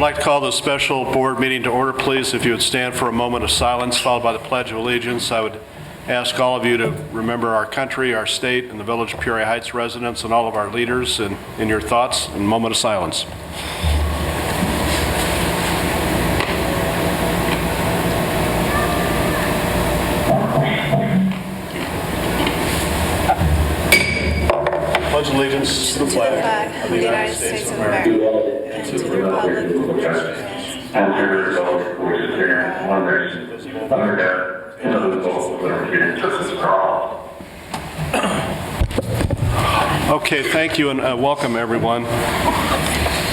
like to call the special board meeting to order, please. If you would stand for a moment of silence, followed by the Pledge of Allegiance. I would ask all of you to remember our country, our state, and the Village of Peoria Heights residents, and all of our leaders in your thoughts. In a moment of silence. Pledge allegiance to the flag of the United States of America and to the republic for which it stands, one nation, under God, indivisible, with liberty and justice for all. Okay, thank you and welcome everyone.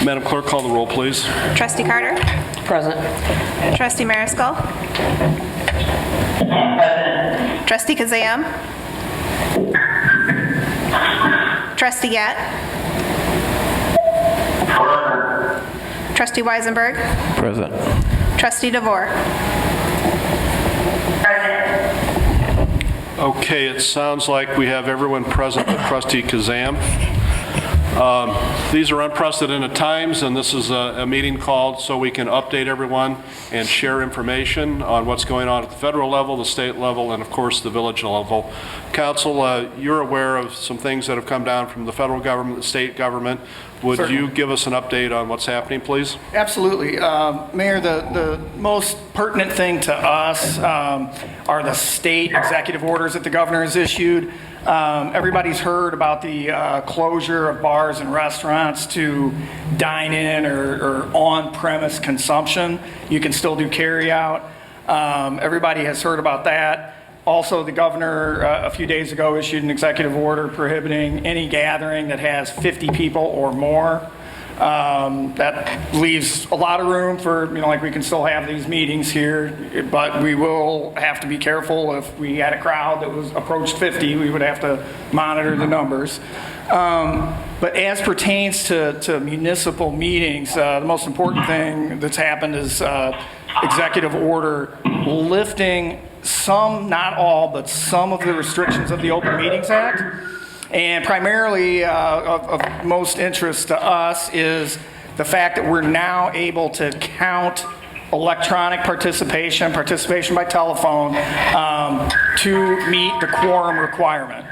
Madam Clerk, call the roll, please. Trustee Carter? Present. Trustee Mariscal? Trustee Kazam? Trustee Gatt? Trustee Weisenberg? Present. Trustee DeVore? Okay, it sounds like we have everyone present but Trustee Kazam. These are unprecedented times, and this is a meeting called so we can update everyone and share information on what's going on at the federal level, the state level, and of course the village level. Council, you're aware of some things that have come down from the federal government, the state government. Would Certainly. you give us an update on what's happening, please? Absolutely. Mayor, the most pertinent thing to us are the state executive orders that the governor has issued. Everybody's heard about the closure of bars and restaurants to dine-in or on-premise consumption. You can still do carry-out. Everybody has heard about that. Also, the governor a few days ago issued an executive order prohibiting any gathering that has 50 people or more. That leaves a lot of room for, like we can still have these meetings here, but we will have to be careful. If we had a crowd that was approached 50, we would have to monitor the numbers. But as pertains to municipal meetings, the most important thing that's happened is executive order lifting some, not all, but some of the restrictions of the Open Meetings Act. And primarily of most interest to us is the fact that we're now able to count electronic participation by telephone to meet the quorum requirement.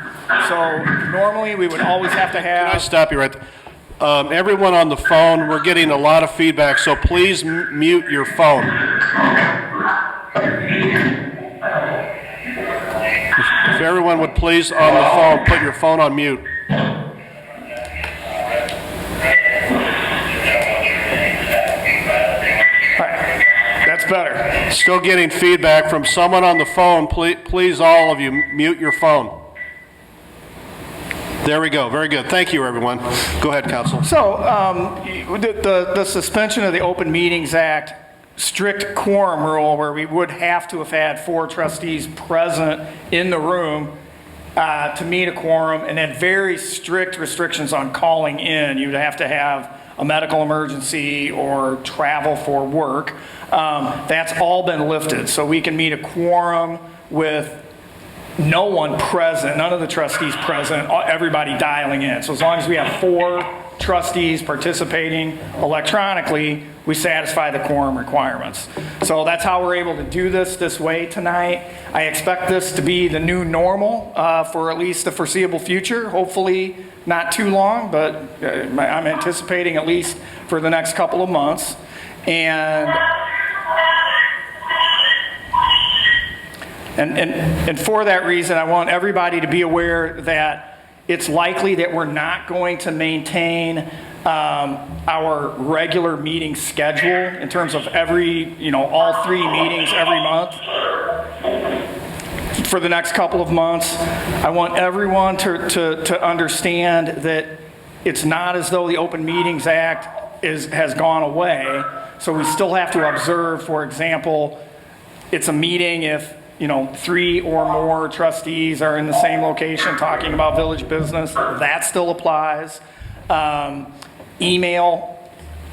So normally we would always have to have... Can I stop you right there? Everyone on the phone, we're getting a lot of feedback, so please mute your phone. If everyone would please, on the phone, put your phone on mute. All right, that's better. Still getting feedback from someone on the phone. Please, all of you, mute your phone. There we go. Very good. Thank you, everyone. Go ahead, Council. So the suspension of the Open Meetings Act strict quorum rule, where we would have to have had 4 trustees present in the room to meet a quorum, and then very strict restrictions on calling in. You'd have to have a medical emergency or travel for work. That's all been lifted. So we can meet a quorum with no one present, none of the trustees present, everybody dialing in. So as long as we have 4 trustees participating electronically, we satisfy the quorum requirements. So that's how we're able to do this way tonight. I expect this to be the new normal for at least the foreseeable future. Hopefully not too long, but I'm anticipating at least for the next couple of months. And for that reason, I want everybody to be aware that it's likely that we're not going to maintain our regular meeting schedule in terms of all 3 meetings every month for the next couple of months. I want everyone to understand that it's not as though the Open Meetings Act has gone away. So we still have to observe, for example, it's a meeting if 3 or more trustees are in the same location talking about village business. That still applies. Email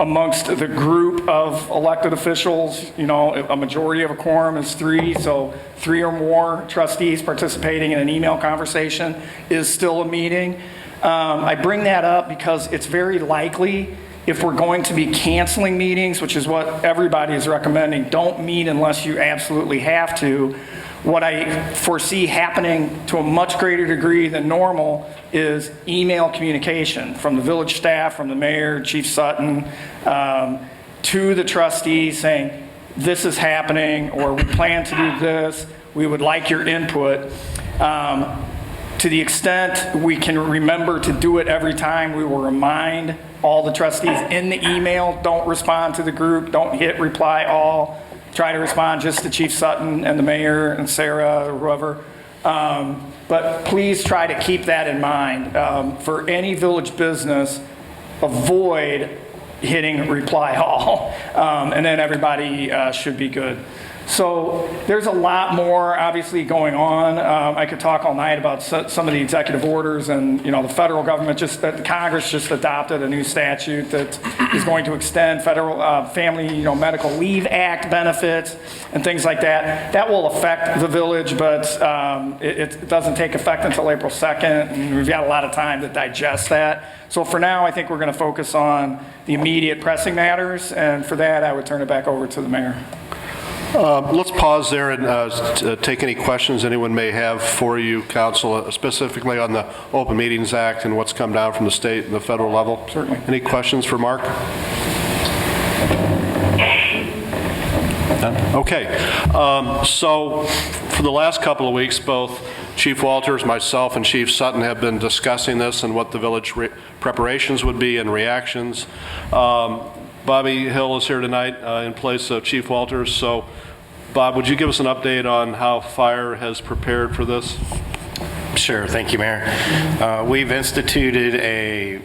amongst the group of elected officials, a majority of a quorum is 3, so 3 or more trustees participating in an email conversation is still a meeting. I bring that up because it's very likely if we're going to be canceling meetings, which is what everybody is recommending, don't meet unless you absolutely have to. What I foresee happening to a much greater degree than normal is email communication from the village staff, from the mayor, Chief Sutton, to the trustees saying, this is happening, or we plan to do this, we would like your input. To the extent we can remember to do it every time, we will remind all the trustees in the email, don't respond to the group, don't hit reply all, try to respond just to Chief Sutton and the mayor and Sarah or whoever. But please try to keep that in mind. For any village business, avoid hitting reply all, and then everybody should be good. So there's a lot more obviously going on. I could talk all night about some of the executive orders, and the federal government Congress just adopted a new statute that is going to extend federal Family Medical Leave Act benefits and things like that. That will affect the village, but it doesn't take effect until April 2nd, and we've got a lot of time to digest that. So for now, I think we're going to focus on the immediate pressing matters, and for that, I would turn it back over to the mayor. Let's pause there and take any questions anyone may have for you, Council, specifically on the Open Meetings Act and what's come down from the state and the federal level. Certainly. Any questions for Mark? None? Okay. So for the last couple of weeks, both Chief Walters, myself, and Chief Sutton have been discussing this and what the village preparations would be and reactions. Bobby Hill is here tonight in place of Chief Walters. So, Bob, would you give us an update on how fire has prepared for this? Sure, thank you, Mayor. We've instituted a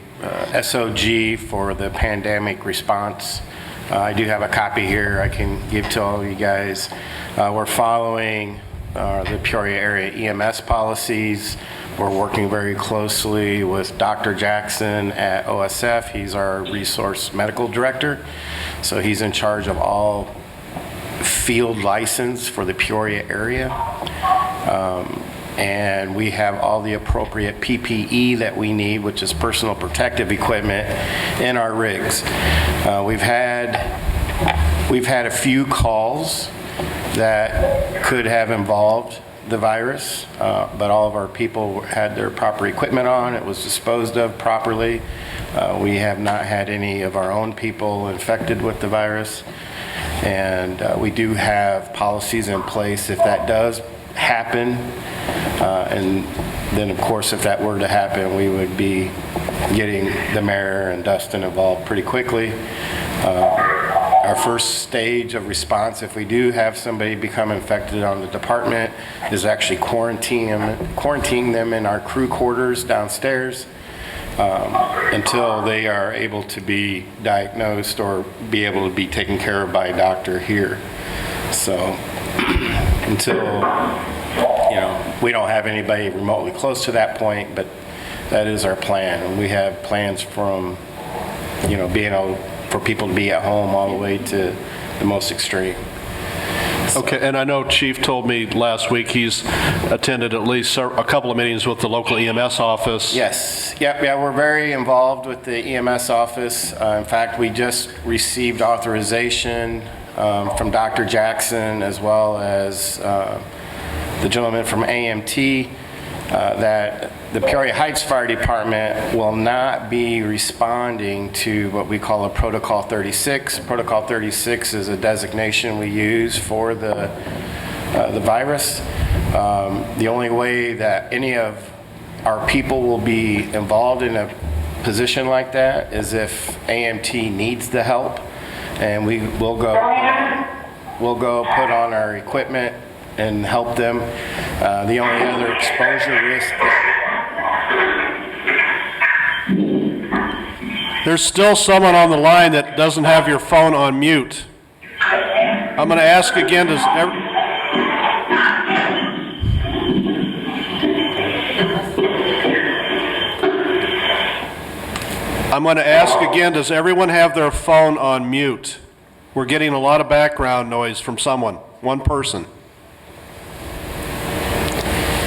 SOG for the pandemic response. I do have a copy here I can give to all of you guys. We're following the Peoria area EMS policies. We're working very closely with Dr. Jackson at OSF. He's our resource medical director. So he's in charge of all field license for the Peoria area. And we have all the appropriate PPE that we need, which is personal protective equipment, in our rigs. We've had a few calls that could have involved the virus, but all of our people had their proper equipment on. It was disposed of properly. We have not had any of our own people infected with the virus, and we do have policies in place if that does happen. And then, of course, if that were to happen, we would be getting the mayor and Dustin involved pretty quickly. Our first stage of response, if we do have somebody become infected on the department, is actually quarantine them in our crew quarters downstairs until they are able to be diagnosed or be able to be taken care of by a doctor here. So until we don't have anybody remotely close to that point, but that is our plan. And we have plans from being able for people to be at home all the way to the most extreme. Okay, and I know Chief told me last week he's attended at least a couple of meetings with the local EMS office. Yes, yeah, we're very involved with the EMS office. In fact, we just received authorization from Dr. Jackson as well as the gentleman from AMT that the Peoria Heights Fire Department will not be responding to what we call a Protocol 36. Protocol 36 is a designation we use for the virus. The only way that any of our people will be involved in a position like that is if AMT needs the help, and we'll go put on our equipment and help them. The only other exposure risk. There's still someone on the line that doesn't have your phone on mute. I'm going to ask again, does everyone have their phone on mute? We're getting a lot of background noise from someone, one person.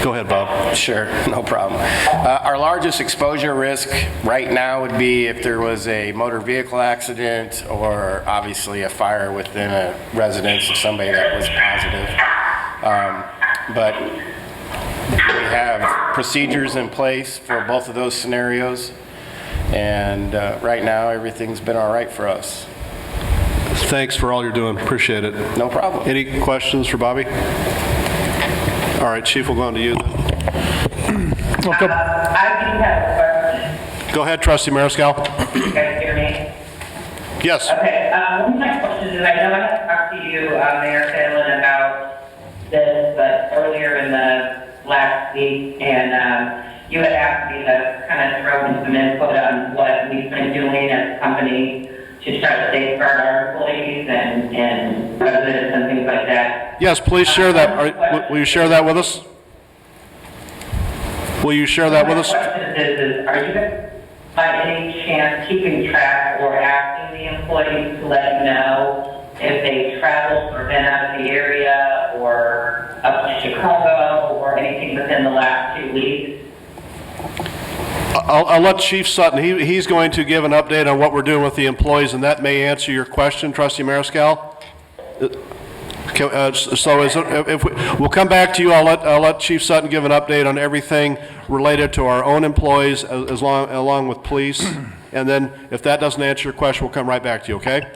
Go ahead, Bob. Sure, no problem. Our largest exposure risk right now would be if there was a motor vehicle accident or obviously a fire within a residence of somebody that was positive. But we have procedures in place for both of those scenarios. And right now, everything's been all right for us. Thanks for all you're doing. Appreciate it. No problem. Any questions for Bobby? All right, Chief, we'll go on to you then. I do have a question. Go ahead, Trustee Mariscal. Can you guys hear me? Yes. Okay, one of my questions is, I know I had talked to you, Mayor Fallon, about this, but earlier in the last week, and you had asked me to kind of throw in some input on what we've been doing as a company to try to safeguard our employees and residents and things like that. Yes, please share that. Will you share that with us? Will you share that with us? My question is, are you guys by any chance keeping track or asking the employees to let you know if they traveled or been out of the area or up to Chicago or anything within the last 2 weeks? I'll let Chief Sutton, he's going to give an update on what we're doing with the employees, and that may answer your question, Trustee Mariscal. We'll come back to you. I'll let Chief Sutton give an update on everything related to our own employees along with police. And then if that doesn't answer your question, we'll come right back to you, okay?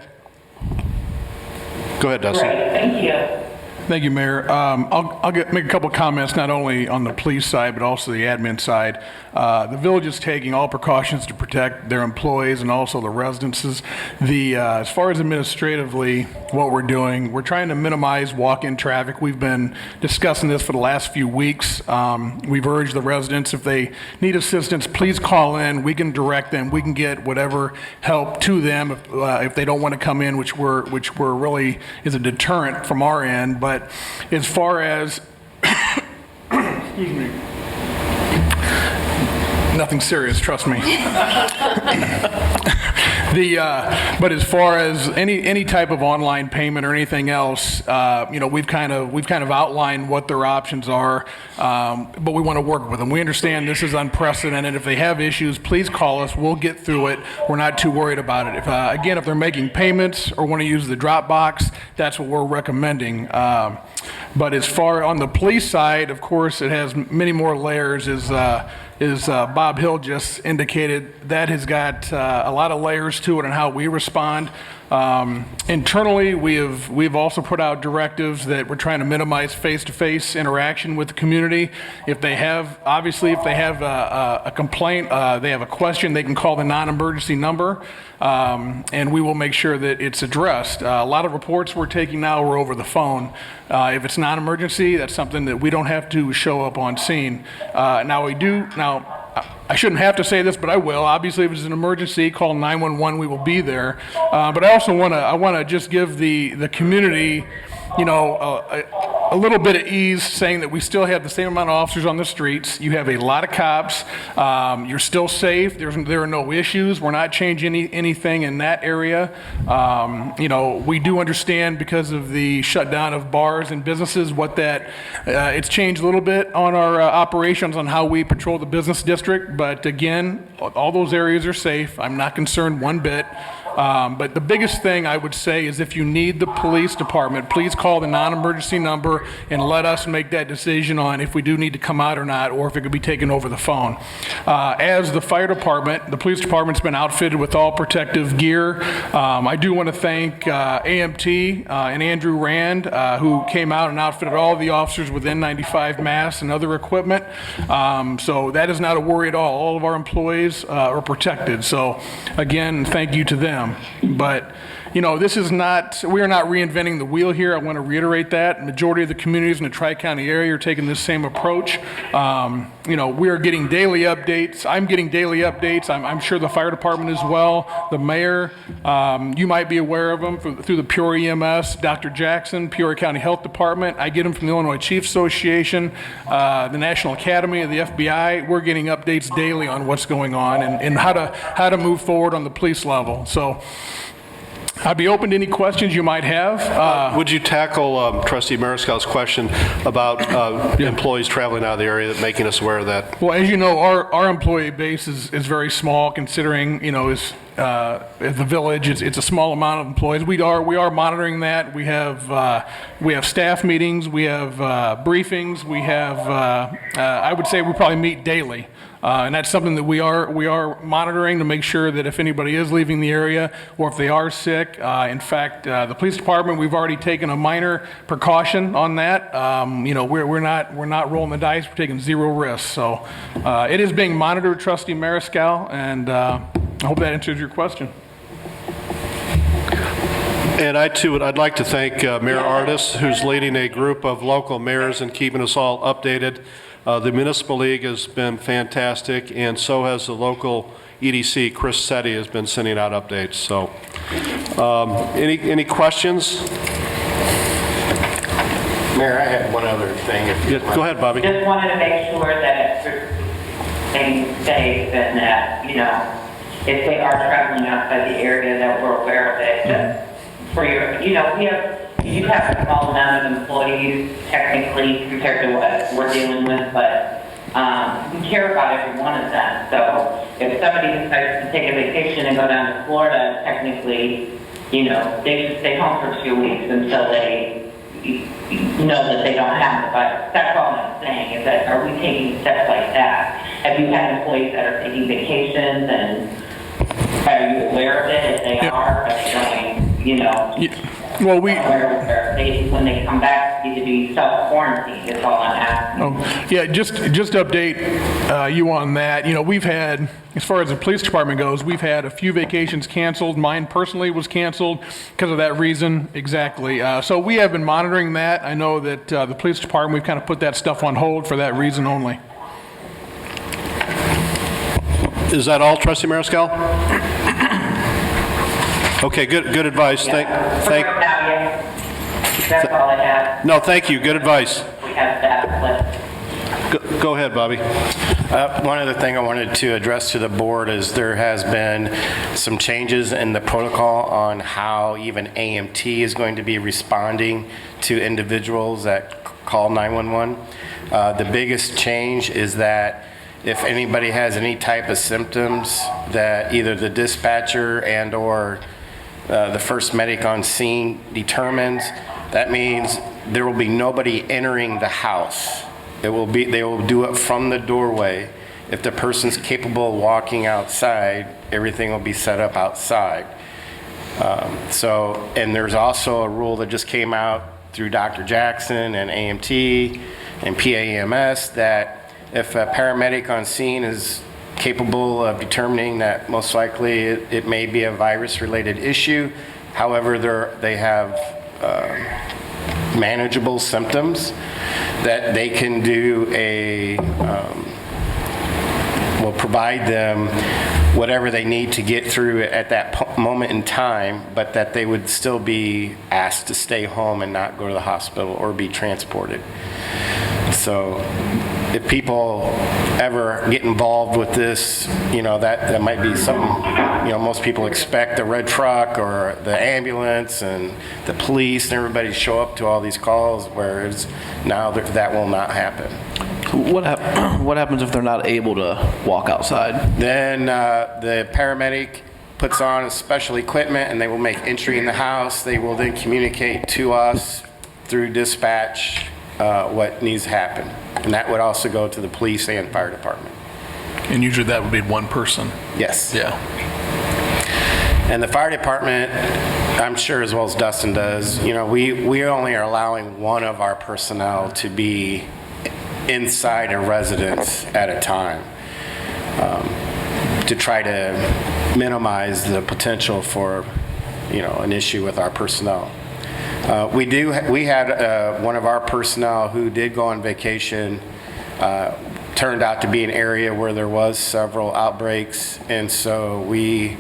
Go ahead, Dustin. Great, thank you. Thank you, Mayor. I'll make a couple comments, not only on the police side, but also the admin side. The village is taking all precautions to protect their employees and also the residences. As far as administratively, what we're doing, we're trying to minimize walk-in traffic. We've been discussing this for the last few weeks. We've urged the residents, if they need assistance, please call in. We can direct them. We can get whatever help to them if they don't want to come in, which we're really is a deterrent from our end. But as far as, excuse me, nothing serious, trust me. But as far as any type of online payment or anything else, we've kind of outlined what their options are, but we want to work with them. We understand this is unprecedented. If they have issues, please call us. We'll get through it. We're not too worried about it. If they're making payments or want to use the Dropbox, that's what we're recommending. But as far on the police side, of course, it has many more layers. As Bob Hill just indicated, that has got a lot of layers to it and how we respond. Internally, we've also put out directives that we're trying to minimize face-to-face interaction with the community. If they have a complaint, they have a question, they can call the non-emergency number, and we will make sure that it's addressed. A lot of reports we're taking now are over the phone. If it's non-emergency, that's something that we don't have to show up on scene. Now, I shouldn't have to say this, but I will. Obviously, if it's an emergency, call 911. We will be there. But I also want to just give the community, a little bit of ease, saying that we still have the same amount of officers on the streets. You have a lot of cops. You're still safe. There are no issues. We're not changing anything in that area. We do understand because of the shutdown of bars and businesses it's changed a little bit on our operations on how we patrol the business district. But again, all those areas are safe. I'm not concerned one bit. But the biggest thing I would say is if you need the police department, please call the non-emergency number and let us make that decision on if we do need to come out or not, or if it could be taken over the phone. As the fire department, the police department's been outfitted with all protective gear. I do want to thank AMT and Andrew Rand, who came out and outfitted all the officers with N95 masks and other equipment. So that is not a worry at all. All of our employees are protected. So again, thank you to them. But we are not reinventing the wheel here. I want to reiterate that. Majority of the communities in the Tri-County area are taking this same approach. We are getting daily updates. I'm getting daily updates. I'm sure the fire department as well. The mayor, you might be aware of them through the Peoria EMS, Dr. Jackson, Peoria County Health Department. I get them from the Illinois Chiefs Association, the National Academy of the FBI. We're getting updates daily on what's going on and how to move forward on the police level. So I'd be open to any questions you might have. Would you tackle Trustee Mariscal's question about employees traveling out of the area, making us aware of that? Well, as you know, our employee base is very small, considering, is the village. It's a small amount of employees. We are monitoring that. We have staff meetings. We have briefings. We have I would say we probably meet daily. And that's something that we are monitoring to make sure that if anybody is leaving the area or if they are sick. In fact, the police department, we've already taken a minor precaution on that. We're not rolling the dice. We're taking zero risks. So it is being monitored, Trustee Mariscal, and I hope that answers your question. And I'd like to thank Mayor Ardis, who's leading a group of local mayors and keeping us all updated. The Municipal League has been fantastic, and so has the local EDC. Chris Setti has been sending out updates. So, any questions? Mayor, I had one other thing. Yeah, go ahead, Bobby. Just wanted to make sure that things safe and that, if they are traveling outside the area, that we're aware of it. Just for your, you have a small amount of employees technically compared to what we're dealing with, but we care about every one of them. So if somebody decides to take a vacation and go down to Florida, technically, they should stay home for 2 weeks until they know that they don't have the virus. That's all I'm saying, is that are we taking steps like that? Have you had employees that are taking vacations, and are you aware of it? If they are they going, Well, when they come back, need to be self-quarantine, is all I'm asking. yeah, just to update you on that, we've had, as far as the police department goes, we've had a few vacations canceled. Mine personally was canceled because of that reason, exactly. So we have been monitoring that. I know that the police department, we've kind of put that stuff on hold for that reason only. Is that all, Trustee Mariscal? Okay, good advice. Right now, yeah. That's all I have. No, thank you. Good advice. We have that. Go ahead, Bobby. One other thing I wanted to address to the board is there has been some changes in the protocol on how even AMT is going to be responding to individuals that call 911. The biggest change is that if anybody has any type of symptoms that either the dispatcher and or the first medic on scene determines, that means there will be nobody entering the house. They will do it from the doorway. If the person's capable of walking outside, everything will be set up outside. And there's also a rule that just came out through Dr. Jackson and AMT and PAMS that if a paramedic on scene is capable of determining that most likely it may be a virus-related issue. However, they have manageable symptoms, that they can do will provide them whatever they need to get through at that moment in time, but that they would still be asked to stay home and not go to the hospital or be transported. So if people ever get involved with this, that might be something, most people expect the red truck or the ambulance and the police and everybody show up to all these calls, whereas now that will not happen. What happens if they're not able to walk outside? Then the paramedic puts on special equipment and they will make entry in the house. They will then communicate to us through dispatch what needs to happen. And that would also go to the police and fire department. And usually that would be one person. Yes. Yeah. And the fire department, I'm sure as well as Dustin does, we only are allowing one of our personnel to be inside a residence at a time to try to minimize the potential for, an issue with our personnel. We had one of our personnel who did go on vacation, turned out to be an area where there was several outbreaks, and so we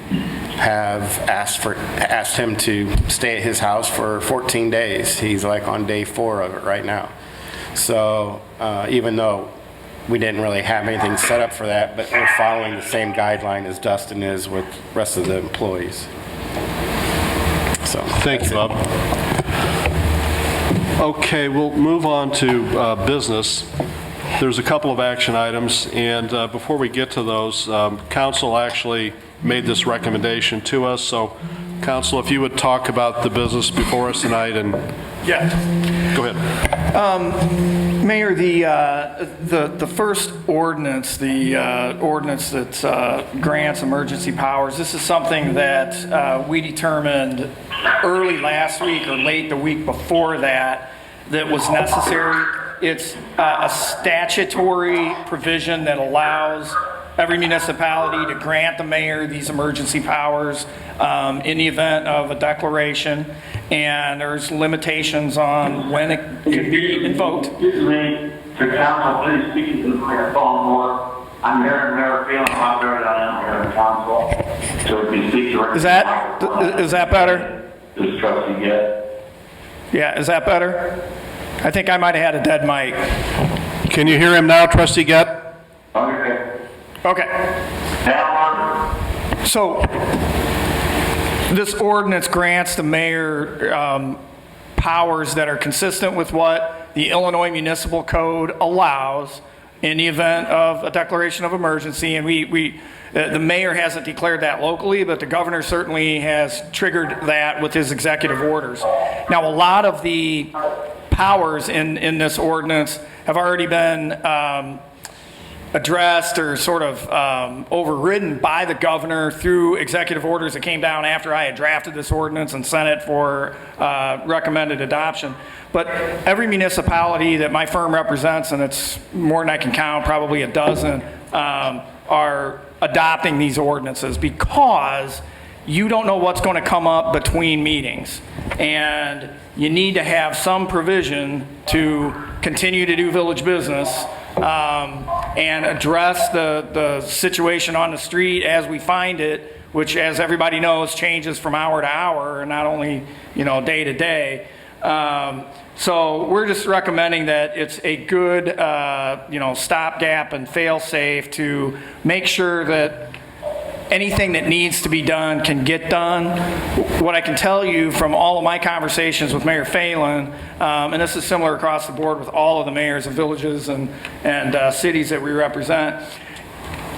have asked him to stay at his house for 14 days. He's like on day 4 of it right now. So even though we didn't really have anything set up for that, but we're following the same guideline as Dustin is with the rest of the employees. Thank you, Bob. Okay, we'll move on to business. There's a couple of action items, and before we get to those, council actually made this recommendation to us. So, council, if you would talk about the business before us tonight, and Yeah. go ahead. Mayor, the first ordinance, the ordinance that grants emergency powers, this is something that we determined early last week or late the week before that was necessary. It's a statutory provision that allows every municipality to grant the mayor these emergency powers in the event of a declaration, and there's limitations on when it can be invoked. Excuse me, the council, please speak to the microphone more. I'm hearing Mayor feeling how good I am here in council. So if you speak to Is that better? This is trustee Gett. Yeah, is that better? I think I might have had a dead mic. Can you hear him now, Trustee Gett? Okay. Okay. Now, So this ordinance grants the mayor powers that are consistent with what the Illinois Municipal Code allows in the event of a declaration of emergency. And the mayor hasn't declared that locally, but the governor certainly has triggered that with his executive orders. Now, a lot of the powers in this ordinance have already been addressed or sort of overridden by the governor through executive orders that came down after I had drafted this ordinance and sent it for recommended adoption. But every municipality that my firm represents, and it's more than I can count, probably a dozen, are adopting these ordinances because you don't know what's going to come up between meetings. And you need to have some provision to continue to do village business and address the situation on the street as we find it, which, as everybody knows, changes from hour to hour and not only, day to day. So we're just recommending that it's a good, stopgap and fail-safe to make sure that anything that needs to be done can get done. What I can tell you from all of my conversations with Mayor Phelan, and this is similar across the board with all of the mayors of villages and cities that we represent,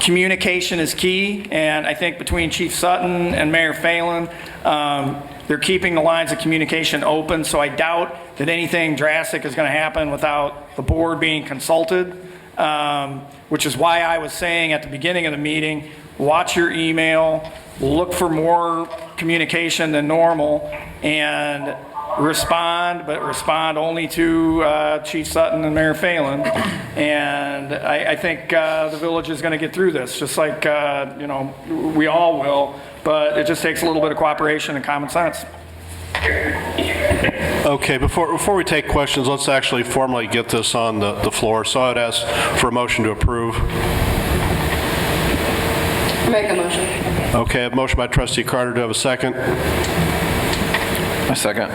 communication is key, and I think between Chief Sutton and Mayor Phelan, they're keeping the lines of communication open, so I doubt that anything drastic is going to happen without the board being consulted, which is why I was saying at the beginning of the meeting, watch your email, look for more communication than normal, and respond, but respond only to Chief Sutton and Mayor Phelan. And I think the village is going to get through this, just like, we all will, but it just takes a little bit of cooperation and common sense. Okay, before we take questions, let's actually formally get this on the floor. So I would ask for a motion to approve. Make a motion. Okay, a motion by Trustee Carter. Do I have a second? A second.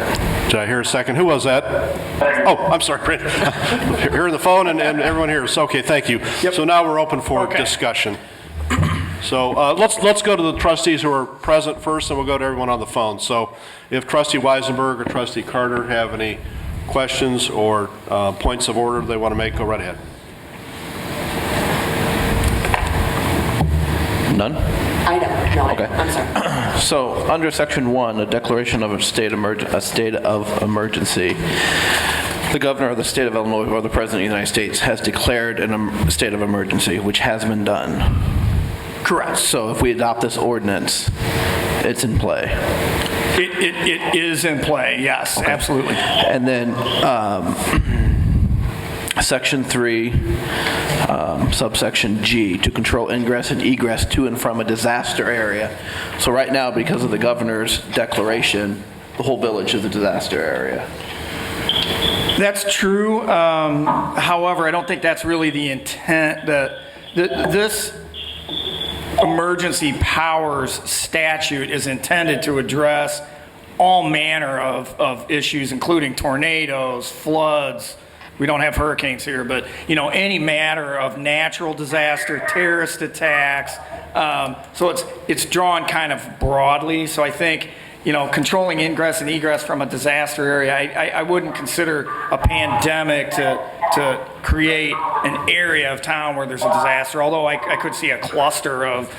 Did I hear a second? Who was that? Oh, I'm sorry. Hearing the phone and everyone here. So, okay, thank you. Yep. So now we're open for Okay. discussion. So let's go to the trustees who are present first, and we'll go to everyone on the phone. So if Trustee Weisenberg or Trustee Carter have any questions or points of order they want to make, go right ahead. None? I don't, no, Okay. I'm sorry. So, under Section 1, a declaration of a state of emergency, the governor of the state of Illinois or the president of the United States has declared a state of emergency, which has been done. Correct. So if we adopt this ordinance, it's in play. It is in play, yes, absolutely. And then Section 3, subsection G, to control ingress and egress to and from a disaster area. So right now, because of the governor's declaration, the whole village is a disaster area. That's true. However, I don't think that's really the intent. This emergency powers statute is intended to address all manner of issues, including tornadoes, floods. We don't have hurricanes here, but any matter of natural disaster, terrorist attacks. So it's drawn kind of broadly. So I think controlling ingress and egress from a disaster area, I wouldn't consider a pandemic to create an area of town where there's a disaster, although I could see a cluster of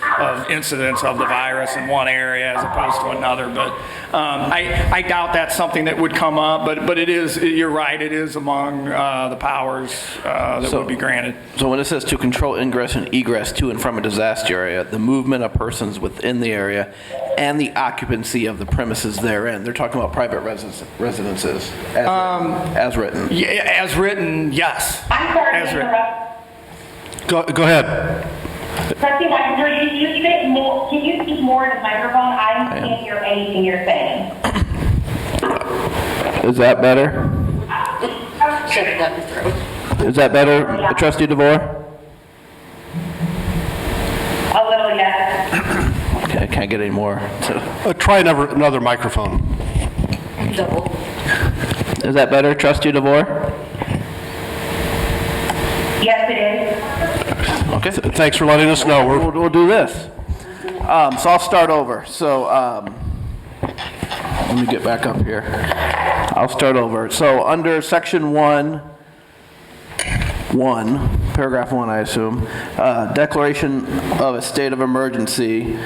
incidents of the virus in one area as opposed to another. But I doubt that's something that would come up, but it is, you're right, it is among the powers that would be granted. So when it says to control ingress and egress to and from a disaster area, the movement of persons within the area and the occupancy of the premises therein, they're talking about private residences as written. Yeah, as written, yes. I'm sorry As to written. interrupt. Go ahead. Trustee Wexler, can you speak more into the microphone? I can't hear anything you're saying. Is that better? Shove it down your throat. Is that better, Trustee DeVore? A little, yes. Okay, I can't get any more. Try another microphone. Double. Is that better, Trustee DeVore? Yes, it is. Okay. Thanks for letting us know. We'll do this. So I'll start over. So let me get back up here. I'll start over. So under section 1, paragraph 1, I assume, declaration of a state of emergency,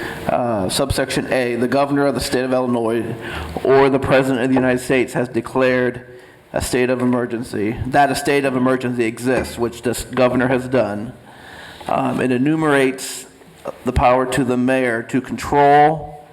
subsection A, the governor of the state of Illinois or the president of the United States has declared a state of emergency, that a state of emergency exists, which this governor has done. It enumerates the power to the mayor to control,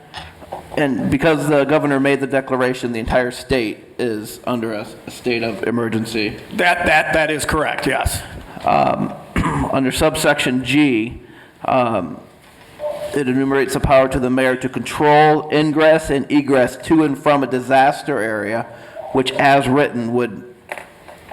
and because the governor made the declaration, the entire state is under a state of emergency. That is correct, yes. Under subsection G, it enumerates the power to the mayor to control ingress and egress to and from a disaster area, which as written would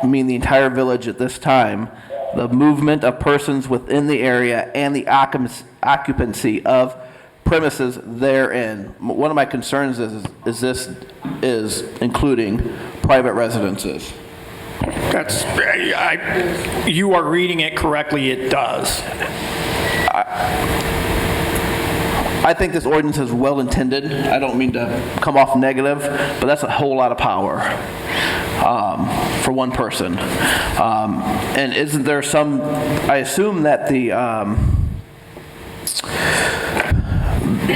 mean the entire village at this time, the movement of persons within the area and the occupancy of premises therein. One of my concerns is this is including private residences. You are reading it correctly, it does. I think this ordinance is well intended. I don't mean to come off negative, but that's a whole lot of power for one person. And isn't there some, I assume that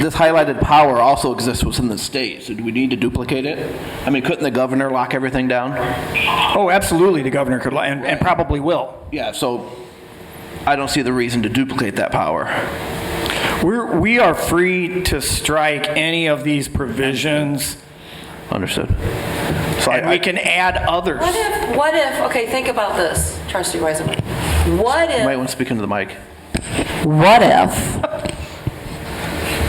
this highlighted power also exists within the state, so do we need to duplicate it? I mean, couldn't the governor lock everything down? Oh, absolutely, the governor could, and probably will. Yeah, so I don't see the reason to duplicate that power. We are free to strike any of these provisions. Understood. So And we can add others. What if, okay, think about this, Trustee Weisenman. What You might if, want to speak into the mic. what if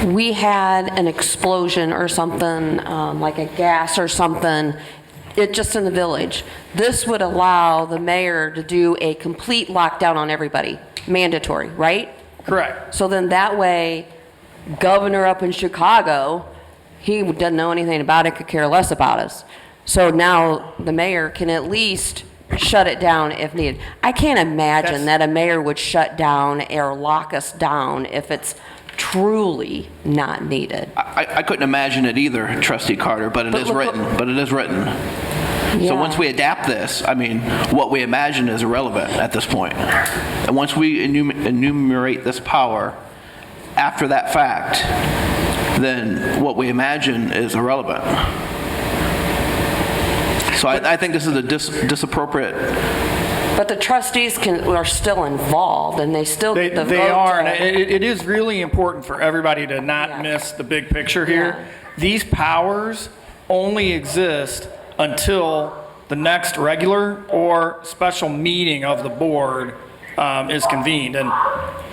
we had an explosion or something, like a gas or something, just in the village? This would allow the mayor to do a complete lockdown on everybody, mandatory, right? Correct. So then that way, governor up in Chicago, he doesn't know anything about it, could care less about us. So now the mayor can at least shut it down if needed. I can't imagine that a mayor would shut down or lock us down if it's truly not needed. I couldn't imagine it either, Trustee Carter, but it is written. But it is written. Yeah. So once we adapt this, I mean, what we imagine is irrelevant at this point. And once we enumerate this power after that fact, then what we imagine is irrelevant. So I think this is a disappropriate. But the trustees are still involved, and they still get the vote. They are, and it is really important for everybody to not miss the big picture here. Yeah. These powers only exist until the next regular or special meeting of the board is convened. And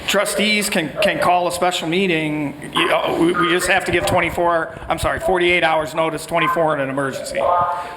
trustees can call a special meeting. We just have to give 48 hours notice, 24 in an emergency.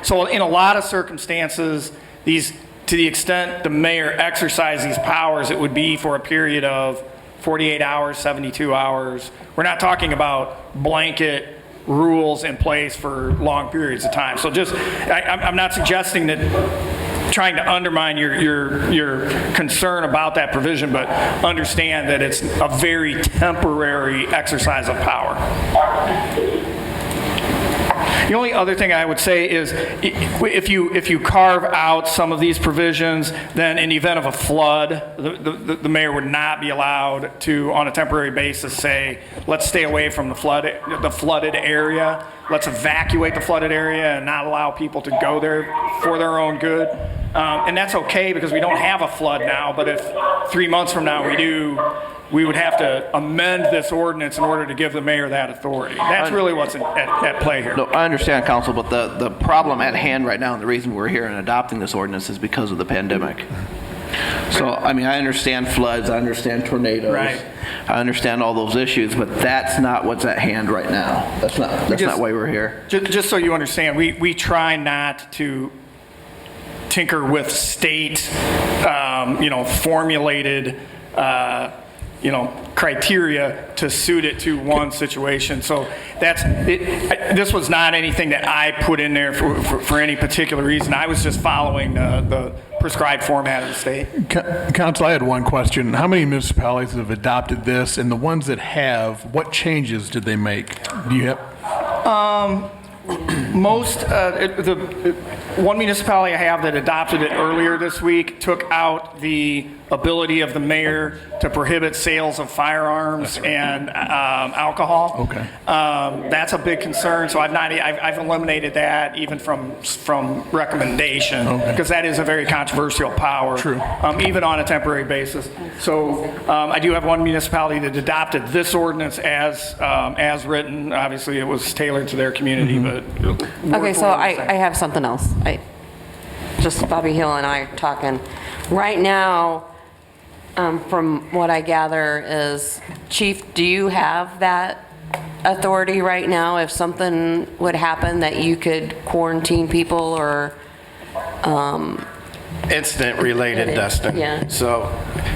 So in a lot of circumstances, to the extent the mayor exercises these powers, it would be for a period of 48 hours, 72 hours. We're not talking about blanket rules in place for long periods of time. So I'm not suggesting that trying to undermine your concern about that provision, but understand that it's a very temporary exercise of power. The only other thing I would say is if you carve out some of these provisions, then in the event of a flood, the mayor would not be allowed to, on a temporary basis, say, let's stay away from the flooded area. Let's evacuate the flooded area and not allow people to go there for their own good. And that's okay because we don't have a flood now, but if 3 months from now we do, we would have to amend this ordinance in order to give the mayor that authority. That's really what's at play here. No, I understand, Council, but the problem at hand right now, and the reason we're here and adopting this ordinance is because of the pandemic. So, I mean, I understand floods, I understand tornadoes. Right. I understand all those issues, but that's not what's at hand right now. That's not why we're here. Just so you understand, we try not to tinker with state, formulated, criteria to suit it to one situation. So that's it. This was not anything that I put in there for any particular reason. I was just following the prescribed format of the state. Council, I had one question. How many municipalities have adopted this, and the ones that have, what changes did they make? Do you have? Most, the one municipality I have that adopted it earlier this week took out the ability of the mayor to prohibit sales of firearms and alcohol. Okay. That's a big concern, so I've eliminated that even from recommendation, because that is a very controversial power. True. Even on a temporary basis. So I do have one municipality that adopted this ordinance as written. Obviously, it was tailored to their community, but. Okay, so I have something else. Just Bobby Hill and I are talking. Right now, from what I gather is, Chief, do you have that authority right now if something would happen that you could quarantine people or? Incident related, Dustin. Yeah. So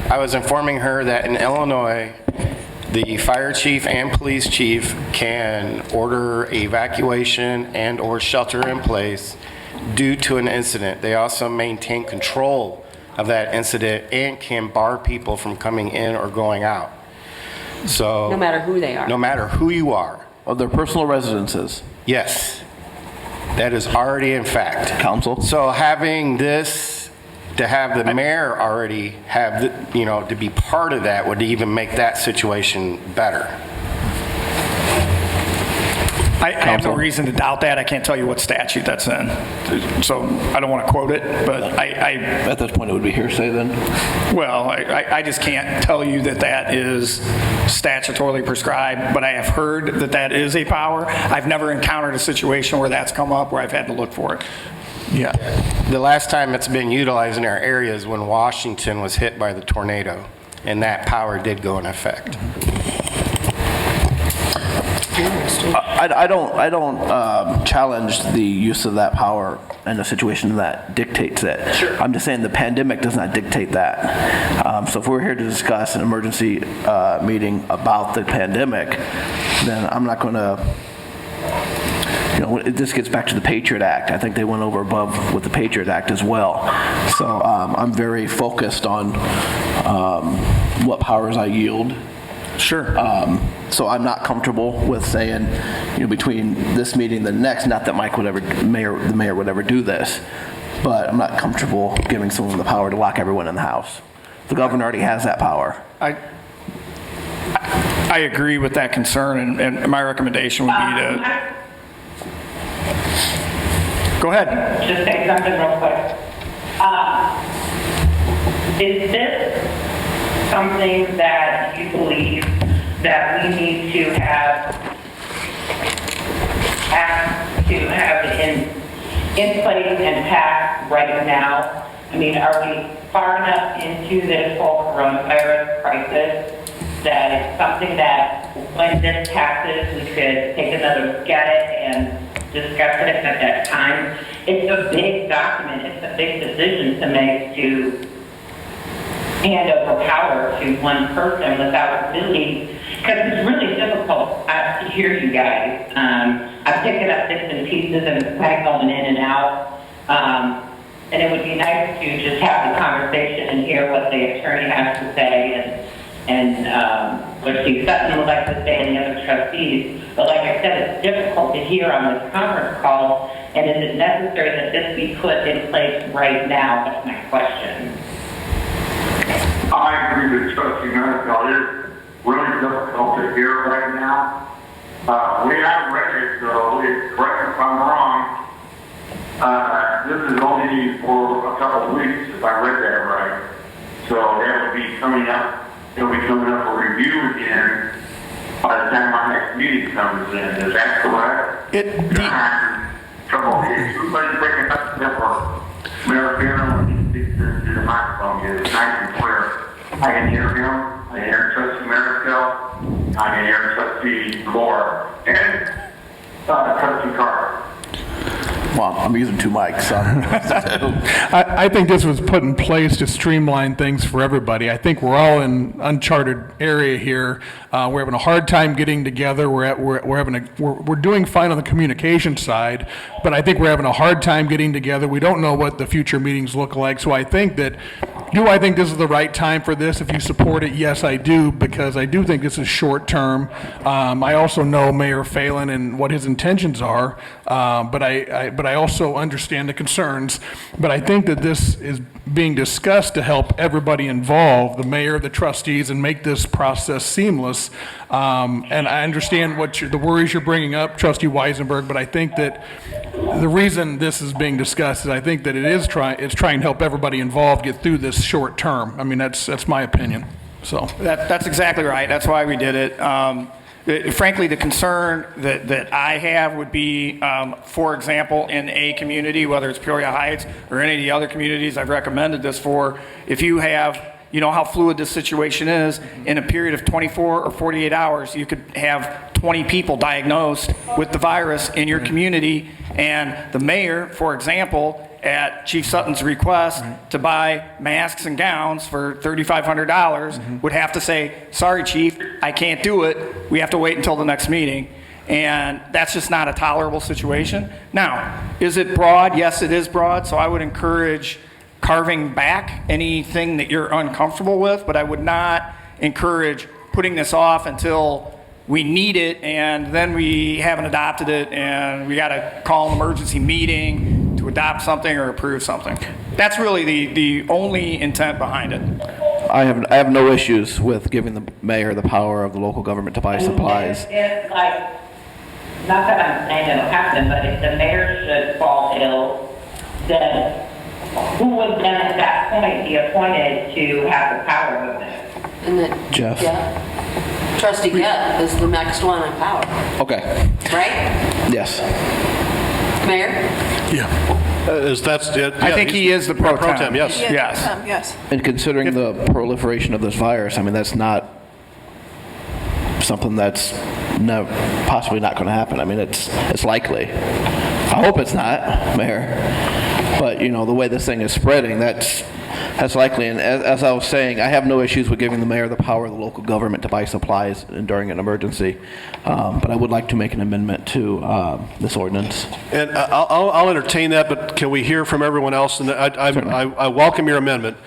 I was informing her that in Illinois, the fire chief and police chief can order evacuation and or shelter in place due to an incident. They also maintain control of that incident and can bar people from coming in or going out. So No matter who they are. no matter who you are. Of their personal residences. Yes, that is already in fact. Council? So having this, to have the mayor already have, to be part of that would even make that situation better. I have no reason to doubt that. I can't tell you what statute that's in. So I don't want to quote it, but At this point, it would be hearsay then? I just can't tell you that that is statutorily prescribed, but I have heard that that is a power. I've never encountered a situation where that's come up where I've had to look for it. Yeah. The last time it's been utilized in our area is when Washington was hit by the tornado, and that power did go in effect. I don't challenge the use of that power in a situation that dictates it. Sure. I'm just saying the pandemic does not dictate that. So if we're here to discuss an emergency meeting about the pandemic, then I'm not going to. This gets back to the Patriot Act. I think they went over above with the Patriot Act as well. So I'm very focused on what powers I yield. Sure. So I'm not comfortable with saying, between this meeting and the next, not that the mayor would ever do this, but I'm not comfortable giving someone the power to lock everyone in the house. The governor already has that power. I agree with that concern, and my recommendation would be to. Go ahead. Just say something real quick. Is this something that you believe that we need to have in place and passed right now? I mean, are we far enough into this whole coronavirus crisis that it's something that when this passes, we could take another look at it and discuss it at that time? It's a big document. It's a big decision to make to hand over power to one person without really, because it's really difficult to hear you guys. I'm picking up bits and pieces and kind of going in and out. And it would be nice to just have the conversation and hear what the attorney has to say and which Chief Sutton would like to say and the other trustees. But like I said, it's difficult to hear on this conference call, and is it necessary that this be put in place right now? That's my question. I agree with Trustee Marical. It's really difficult to hear right now. We have read it, so correct me if I'm wrong. This is only for a couple of weeks, if I read that right. So that would be coming up. It'll be coming up for review again by the time our next meeting comes in. Is that correct? Trouble here. Somebody's breaking up the network. Mayor Peoria, when he speaks into the microphone, it's nice and clear. I can hear him. I can hear Trustee Marical. I can hear Trustee Moore. And Trustee Carter. Well, I'm using two mics, so. I think this was put in place to streamline things for everybody. I think we're all in uncharted area here. We're having a hard time getting together. We're doing fine on the communication side, but I think we're having a hard time getting together. We don't know what the future meetings look like. So I think that, do I think this is the right time for this? If you support it, yes, I do, because I do think this is short term. I also know Mayor Phelan and what his intentions are, but I also understand the concerns. But I think that this is being discussed to help everybody involved, the mayor, the trustees, and make this process seamless. And I understand the worries you're bringing up, Trustee Weisenberg, but I think that the reason this is being discussed is I think that it's trying to help everybody involved get through this short term. I mean, that's my opinion. So That's exactly right. That's why we did it. Frankly, the concern that I have would be, for example, in a community, whether it's Peoria Heights or any of the other communities I've recommended this for, if you have, you know how fluid this situation is, in a period of 24 or 48 hours, you could have 20 people diagnosed with the virus in your community, and the mayor, for example, at Chief Sutton's request to buy masks and gowns for $3,500 would have to say, sorry, Chief, I can't do it. We have to wait until the next meeting. And that's just not a tolerable situation. Now, is it broad? Yes, it is broad. So I would encourage carving back anything that you're uncomfortable with, but I would not encourage putting this off until we need it and then we haven't adopted it and we got to call an emergency meeting to adopt something or approve something. That's really the only intent behind it. I have no issues with giving the mayor the power of the local government to buy supplies. If, like, not that I'm saying it'll happen, but if the mayor should fall ill, then who would then at that point be appointed to have the power of this? And then Jeff. Yeah. Trustee Gett is the next one in power, Okay. right? Yes. Mayor? I think he is the pro tem. Yes. Yes. Yes. And considering the proliferation of this virus, I mean, that's not something that's possibly not going to happen. I mean, it's likely. I hope it's not, Mayor. But, you know, the way this thing is spreading, that's likely. And as I was saying, I have no issues with giving the mayor the power of the local government to buy supplies during an emergency. But I would like to make an amendment to this ordinance. And I'll entertain that, but can we hear from everyone else? And I welcome your amendment.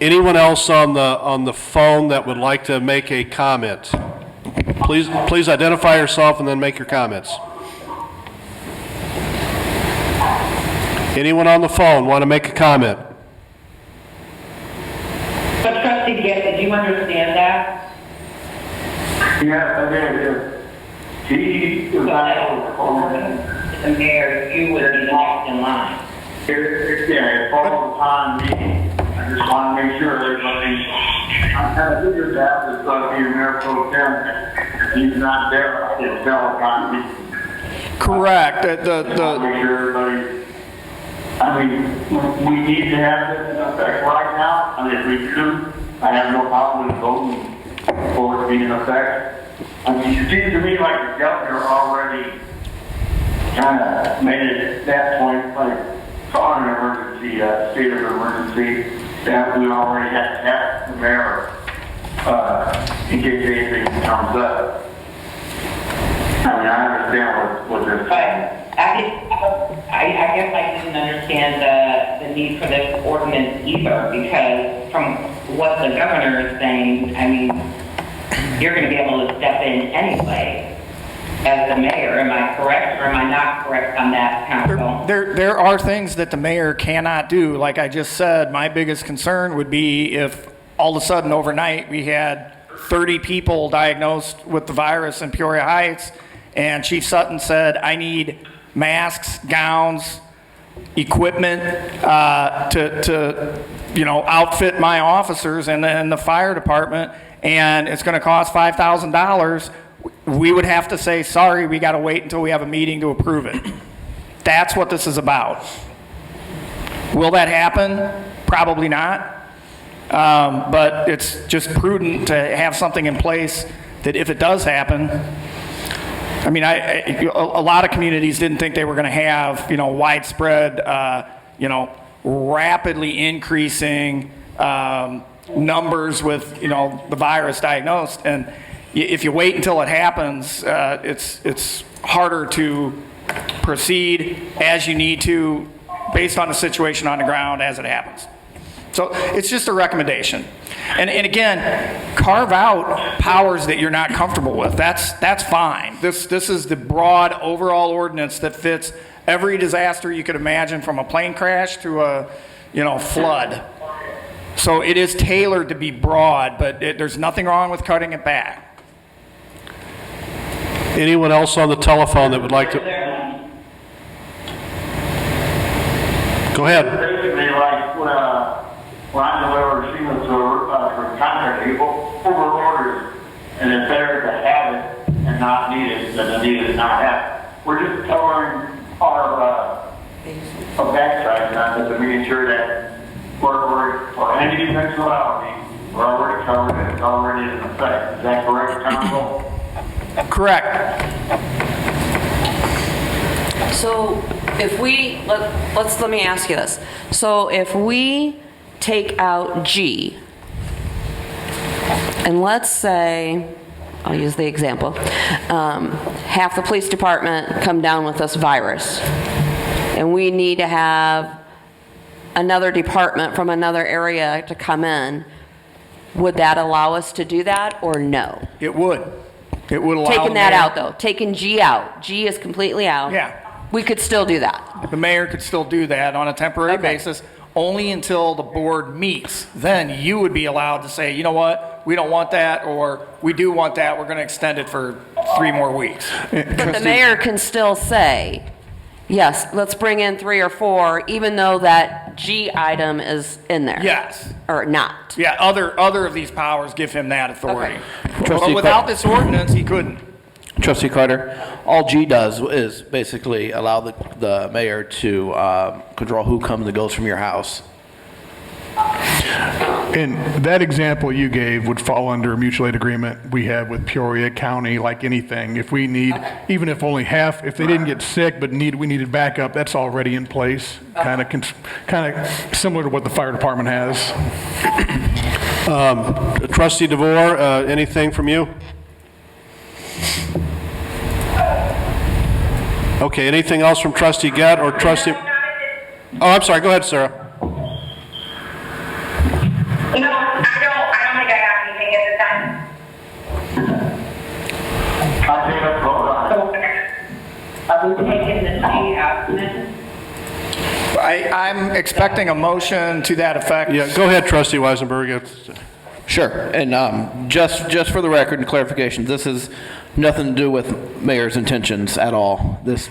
Anyone else on the phone that would like to make a comment? Please identify yourself and then make your comments. Anyone on the phone want to make a comment? But Trustee Gett, did you understand that? Yes, I did. He was not able to The mayor, you would be next in line. it's all the time meeting. I just want to make sure everybody, I'm kind of figured that it's going to be a Mayor Pro Tem. If he's not there, it's telecom meeting. Correct. I want to make sure everybody, I mean, we need to have this in effect right now. I mean, if we do, I have no problem with voting for it being in effect. I mean, it seems to me like the governor already kind of made it at that point, like, calling an emergency, state of emergency, that we already have to have the mayor, in case anything comes up. I mean, I understand what they're saying. I guess I didn't understand the need for this ordinance either, because from what the governor is saying, I mean, you're going to be able to step in anyway as the mayor. Am I correct or am I not correct on that, Council? There are things that the mayor cannot do. Like I just said, my biggest concern would be if all of a sudden overnight we had 30 people diagnosed with the virus in Peoria Heights, and Chief Sutton said, I need masks, gowns, equipment to outfit my officers and the fire department, and it's going to cost $5,000. We would have to say, sorry, we got to wait until we have a meeting to approve it. That's what this is about. Will that happen? Probably not. But it's just prudent to have something in place that if it does happen, I mean, a lot of communities didn't think they were going to have, widespread, rapidly increasing numbers with, the virus diagnosed. And if you wait until it happens, it's harder to proceed as you need to based on the situation on the ground as it happens. So it's just a recommendation. And again, carve out powers that you're not comfortable with. That's fine. This is the broad overall ordinance that fits every disaster you could imagine, from a plane crash to a flood. So it is tailored to be broad, but there's nothing wrong with cutting it back. Anyone else on the telephone that would like to? Go ahead. Basically, like when I deliver shipments for contract people, over orders, and it's better to have it and not need it than to need it and not have it. We're just covering our backside on it, to making sure that we're for any eventuality, we're already covered and it's already in effect. Is that correct, Council? Correct. So if we, let me ask you this. So if we take out G, and let's say, I'll use the example, half the police department come down with this virus, and we need to have another department from another area to come in, would that allow us to do that, or no? It would. It would allow Taking the that mayor- out, though, taking G out. G is completely out. Yeah. We could still do that. The mayor could still do that on a temporary Okay. basis, only until the board meets. Then you would be allowed to say, you know what, we don't want that, or we do want that, we're going to extend it for 3 more weeks. But the mayor can still say, yes, let's bring in 3 or 4, even though that G item is in there. Yes. Or not. Yeah, other of these powers give him that authority. Okay. Trustee But without this ordinance, he couldn't. Trustee Carter, all G does is basically allow the mayor to control who comes and goes from your house. And that example you gave would fall under a mutual aid agreement we have with Peoria County, like anything. If we need, even if only half, if they didn't get sick but we needed backup, that's already in place. Kind of similar to what the fire department has. Trustee DeVore, anything from you? Okay, anything else from Trustee Gett or Trustee? Oh, I'm sorry, go ahead, Sarah. I don't think I have anything at this time. I think that's all right. Are we taking the G out then? I'm expecting a motion to that effect. Yeah, go ahead, Trustee Weisenberg. Sure, and just for the record and clarification, this is nothing to do with mayor's intentions at all. This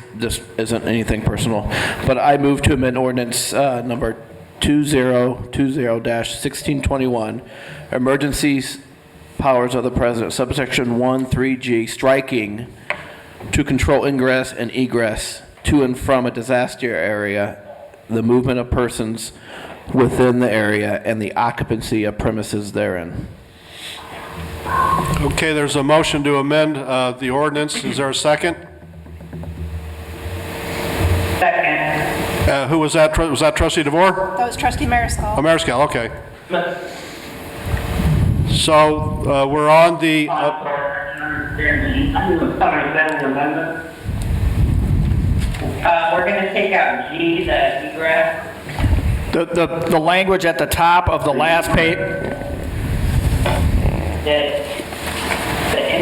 isn't anything personal. But I move to amend ordinance number 2020-1621, emergencies powers of the president, subsection 1(3)G, striking to control ingress and egress to and from a disaster area, the movement of persons within the area, and the occupancy of premises therein. Okay, there's a motion to amend the ordinance. Is there a second? Second. Who was that? Was that Trustee DeVore? That was Trustee Mariscal. Oh, Mariscal, okay. So we're on the, Understand the amendment? We're going to take out G, the egress. The language at the top of the last page,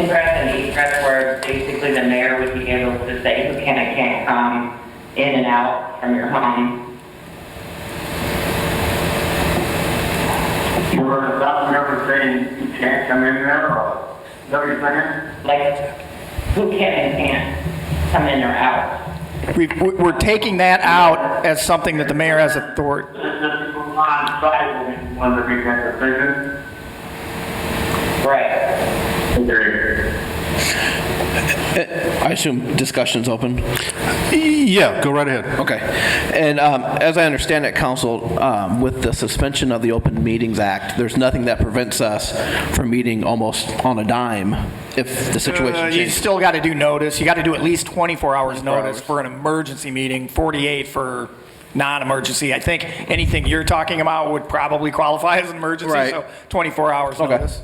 ingress and egress where basically the mayor would be able to say who can and can't come in and out from your home. We're not never saying you can't come in there, or is that what you're saying? Like, who can and can't come in or out. We're taking that out as something that the mayor has authority. This is on site when they make that decision. Right. Okay. I assume discussion's open? Yeah, go right ahead. Okay. And as I understand it, Council, with the suspension of the Open Meetings Act, there's nothing that prevents us from meeting almost on a dime if the situation You changes. still got to do notice. You got to do at least 24 hours notice for an emergency meeting, 48 for non-emergency. I think anything you're talking about would probably qualify as an emergency, Right. so 24 hours Okay. notice.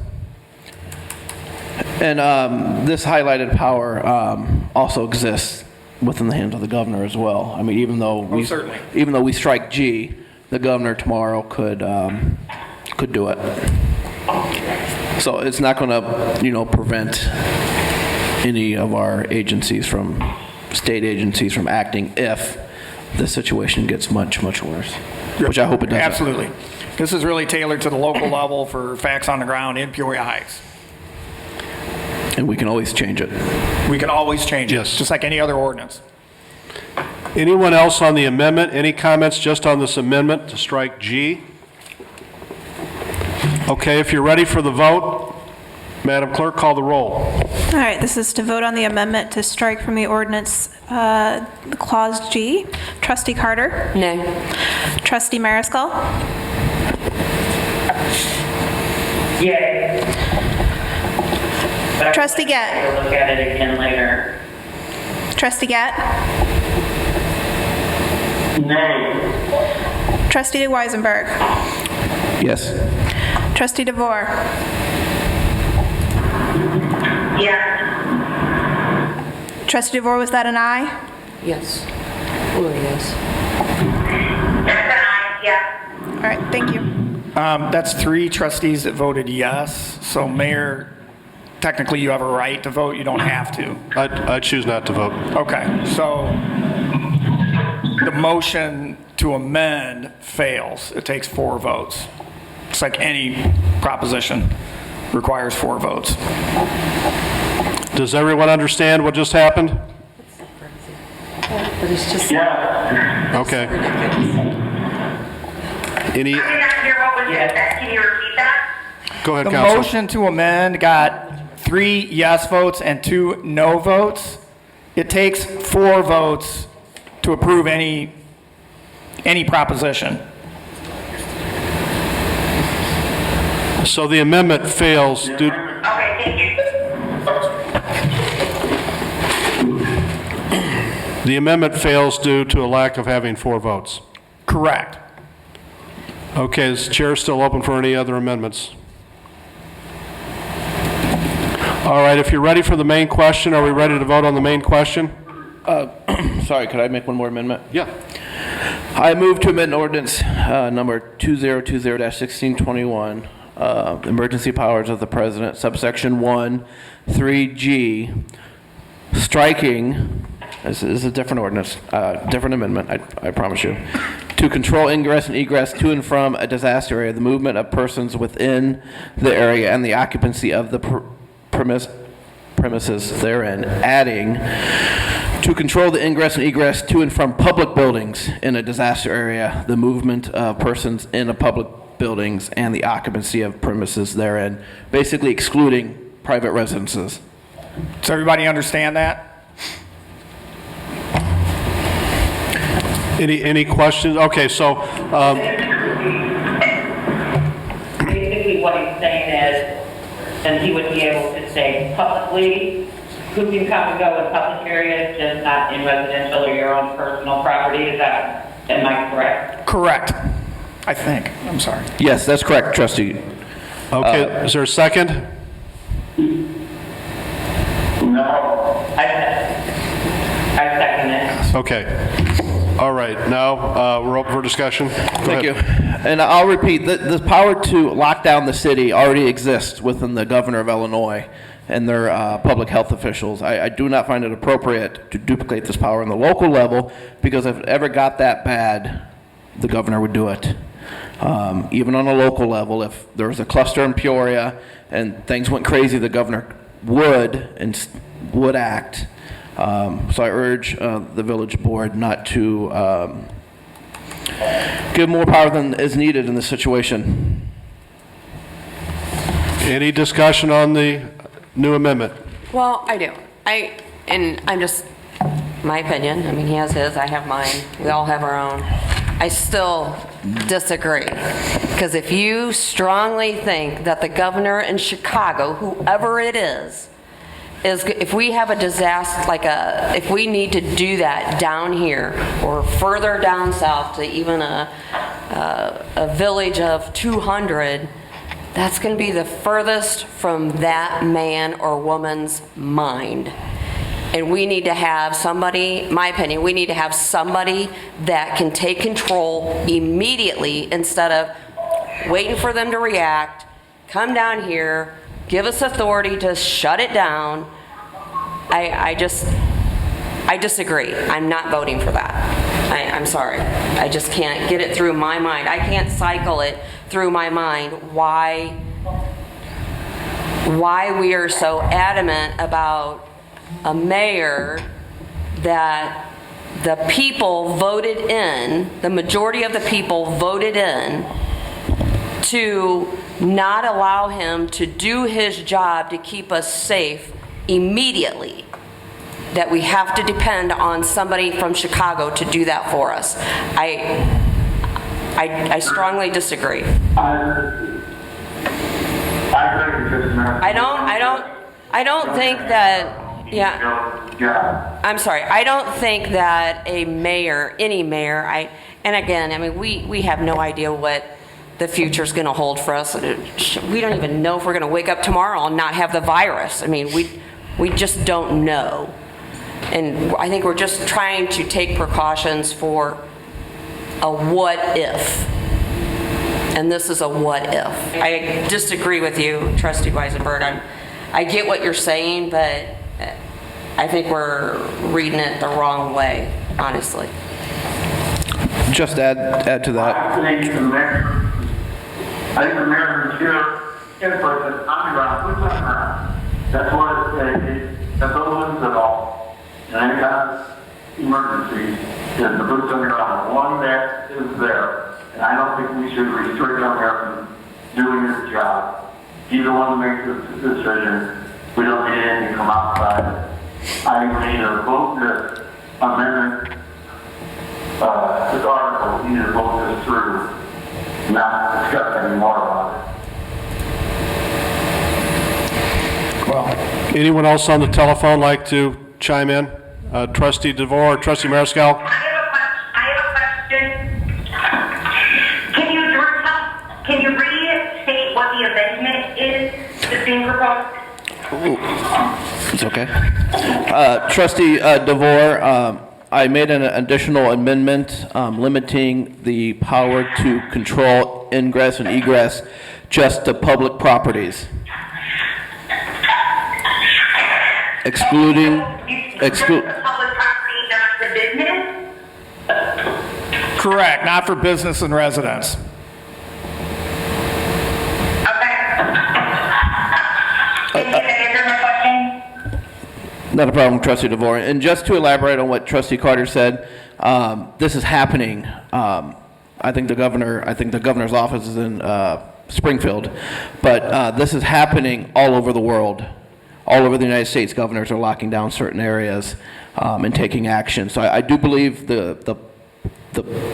And this highlighted power also exists within the hands of the governor as well. I mean, even though certainly. even though we strike G, the governor tomorrow could do it. So it's not going to, prevent any of our state agencies from acting if the situation gets much, much worse, which I hope it doesn't. Absolutely. This is really tailored to the local level for facts on the ground in Peoria Heights. And we can always change it. We can always change it, Yes. just like any other ordinance. Anyone else on the amendment? Any comments just on this amendment to strike G? Okay, if you're ready for the vote, Madam Clerk, call the roll. All right, this is to vote on the amendment to strike from the ordinance Clause G. Trustee Carter? Nay. Trustee Mariscal? Yay. But I would Trustee like to Gatt. take a look at it again later. Trustee Gatt? Nay. Trustee Weisenberg? Yes. Trustee DeVore? Yeah. Trustee DeVore, was that an aye? Yes. Oh, yes. That's an aye, yeah. All right, thank you. That's 3 trustees that voted yes. So Mayor, technically you have a right to vote. You don't have to. I choose not to vote. Okay, so the motion to amend fails. It takes 4 votes. It's like any proposition requires 4 votes. Does everyone understand what just happened? But it's just Yeah. Okay. Any, I did not hear what was said. Can you repeat that? go ahead, The Counsel. motion to amend got 3 yes votes and 2 no votes. It takes 4 votes to approve any proposition. So the amendment fails due, Okay, thank you. the amendment fails due to a lack of having 4 votes. Correct. Okay, is the chair still open for any other amendments? All right, if you're ready for the main question, are we ready to vote on the main question? Sorry, could I make one more amendment? Yeah. I move to amend ordinance number 2020-1621, emergency powers of the president, subsection 1, 3G, striking, this is a different ordinance, different amendment, I promise you, to control ingress and egress to and from a disaster area, the movement of persons within the area and the occupancy of the premises therein, adding, to control the ingress and egress to and from public buildings in a disaster area, the movement of persons in a public buildings and the occupancy of premises therein, basically excluding private residences. Does everybody understand that? Any questions? Okay, so, Basically what he's saying is, and he would be able to say publicly, who can come and go in public areas, just not in residential or your own personal property. Is that, am I correct? Correct. I think. I'm sorry. Yes, that's correct, trustee. okay, is there a second? No. I second it. Okay. All right, now we're open for discussion. Go Thank you. ahead. And I'll repeat, the power to lock down the city already exists within the governor of Illinois. and their public health officials. I do not find it appropriate to duplicate this power on the local level, because if it ever got that bad, the governor would do it. Even on a local level, if there was a cluster in Peoria and things went crazy, the governor would act. So I urge the village board not to give more power than is needed in this situation. Any discussion on the new amendment? Well, I do. I'm just, my opinion, I mean, he has his, I have mine, we all have our own. I still disagree, because if you strongly think that the governor in Chicago, whoever it is, if we have a disaster, if we need to do that down here or further down south to even a village of 200, that's going to be the furthest from that man or woman's mind. And we need to have somebody, my opinion, we need to have somebody that can take control immediately instead of waiting for them to react, come down here, give us authority to shut it down. I disagree. I'm not voting for that. I'm sorry. I just can't get it through my mind. I can't cycle it through my mind why we are so adamant about a mayor that the people voted in, the majority of the people voted in, to not allow him to do his job to keep us safe immediately. That we have to depend on somebody from Chicago to do that for us. I strongly disagree. I agree with this, Mayor. I don't think that, Yeah. I'm sorry. I don't think that a mayor, any mayor, and again, I mean, we have no idea what the future is going to hold for us. We don't even know if we're going to wake up tomorrow and not have the virus. I mean, we just don't know. And I think we're just trying to take precautions for a what if. And this is a what if. I disagree with you, Trustee Weisenberg. I get what you're saying, but I think we're reading it the wrong way, honestly. Just add to that. I think the mayor is here in person, underground, boots on the ground. That's what the buildings at all. And any kind of emergency is the boots on the ground. One that is there. And I don't think we should restrict our mayor from doing his job. He's the one that makes the decision. We don't need anything to come outside. I agree to vote this amendment, this article, we need to vote this through, not discuss any more about it. Well, Anyone else on the telephone like to chime in? Trustee DeVore, Trustee Mariscal? I have a question. Can you restate what the amendment is that's being proposed? It's okay. Trustee DeVore, I made an additional amendment limiting the power to control ingress and egress just to public properties. Excluding The public property, not the business? correct, not for business and residents. Not a problem, Trustee DeVore. And just to elaborate on what Trustee Carter said, this is happening. I think the governor's office is in Springfield, but this is happening all over the world. All over the United States, governors are locking down certain areas and taking action. So I do believe the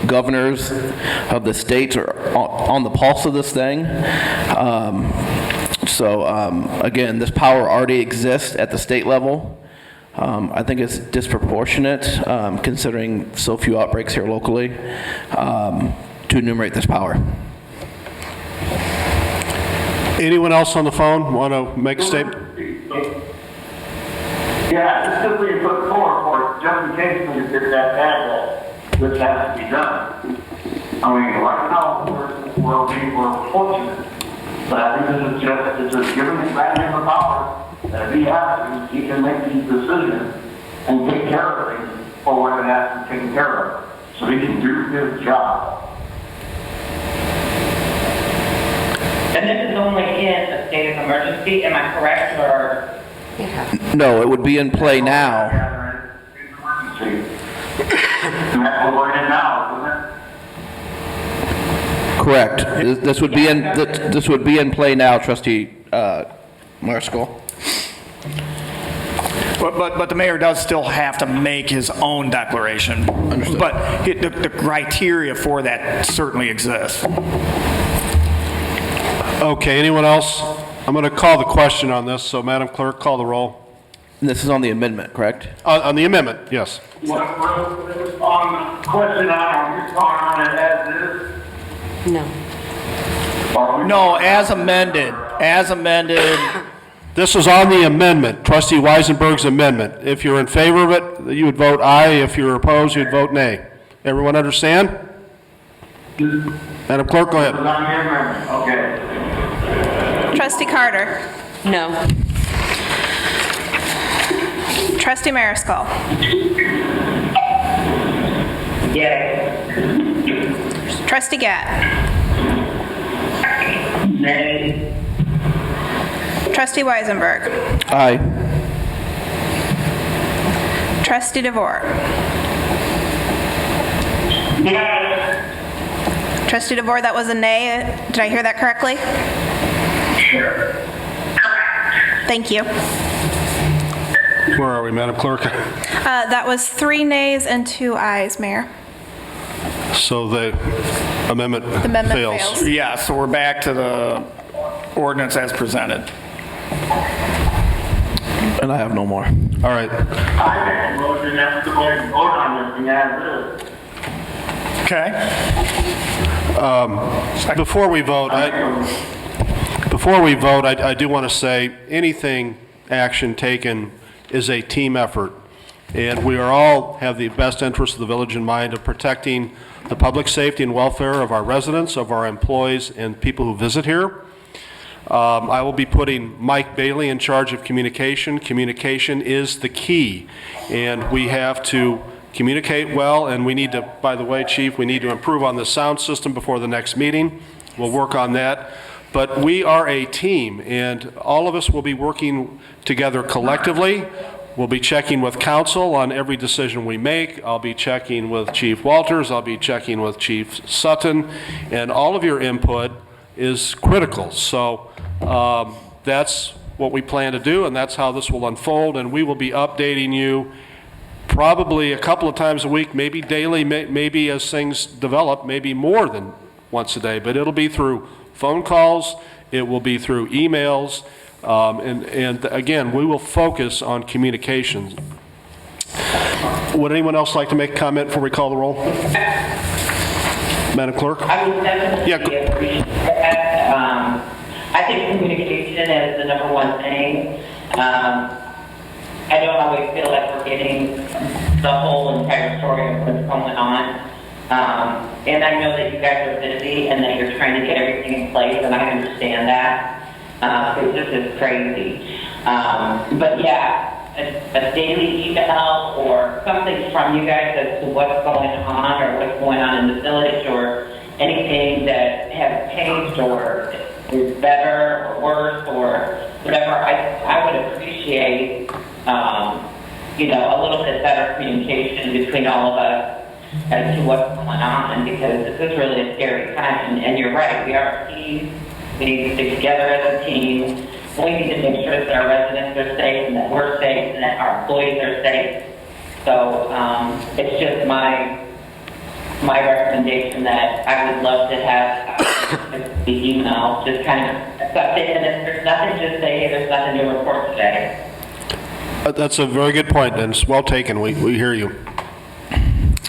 governors of the states are on the pulse of this thing. Again, this power already exists at the state level. I think it's disproportionate, considering so few outbreaks here locally, to enumerate this power. Anyone else on the phone want to make a statement? Yeah, it's simply put forward for just in case things get that bad, this has to be done. I mean, right now, we're fortunate, but I think this is just giving back in the power that if he has to, he can make these decisions and take care of things for what it has to take care of, so he can do his job. And this is only in a state of emergency, am I correct, or? No, it would be in play now. And that's what we're in now, isn't it? Correct. This would be in play now, Trustee Marscal. But the mayor does still have to make his own declaration. Understood. But the criteria for that certainly exists. Okay, anyone else? I'm going to call the question on this, so Madam Clerk, call the roll. And this is on the amendment, correct? On the amendment, yes. On the question on, you're calling on it as is? No. No, as amended, This is on the amendment, Trustee Weisenberg's amendment. If you're in favor of it, you would vote aye. If you're opposed, you'd vote nay. Everyone understand? Madam Clerk, go ahead. On the amendment, okay. Trustee Carter. No. Trustee Mariscal. Yes. Trustee Gatt. Nay. Trustee Weisenberg. Aye. Trustee DeVore. Yes. Trustee DeVore, that was a nay. Did I hear that correctly? Sure. Thank you. Where are we, Madam Clerk? That was 3 nays and 2 ayes, Mayor. So the amendment The amendment fails. fails. yeah, so we're back to the ordinance as presented. And I have no more. All right. I make a motion that we go ahead and vote on this thing as is. Okay? Before we vote, I do want to say anything action taken is a team effort. And we are all have the best interest of the village in mind of protecting the public safety and welfare of our residents, of our employees, and people who visit here. I will be putting Mike Bailey in charge of communication. Communication is the key, and we have to communicate well, and we need to, by the way, Chief, we need to improve on the sound system before the next meeting. We'll work on that. But we are a team, and all of us will be working together collectively. We'll be checking with council on every decision we make. I'll be checking with Chief Walters. I'll be checking with Chief Sutton, and all of your input is critical. So that's what we plan to do, and that's how this will unfold, and we will be updating you probably a couple of times a week, maybe daily, maybe as things develop, maybe more than once a day, but it'll be through phone calls, it will be through emails, and again, we will focus on communications. Would anyone else like to make a comment before we call the roll? Madam Clerk? I would definitely Yeah, appreciate that. I think communication is the number one thing. I don't always feel like we're getting the whole entire story of what's going on. And I know that you guys are busy and that you're trying to get everything in place, and I understand that. Because this is crazy. But yeah, a daily email or something from you guys as to what's going on or what's going on in the village or anything that has changed or is better or worse or whatever, I would appreciate, a little bit better communication between all of us as to what's going on, because this is really a scary time. And you're right, we are a team. We need to stick together as a team. We need to make sure that our residents are safe and that we're safe and that our employees are safe. So it's just my recommendation that I would love to have the email just kind of accept it, and if there's nothing, just say, hey, there's nothing to report today. That's a very good point, and it's well taken. We hear you.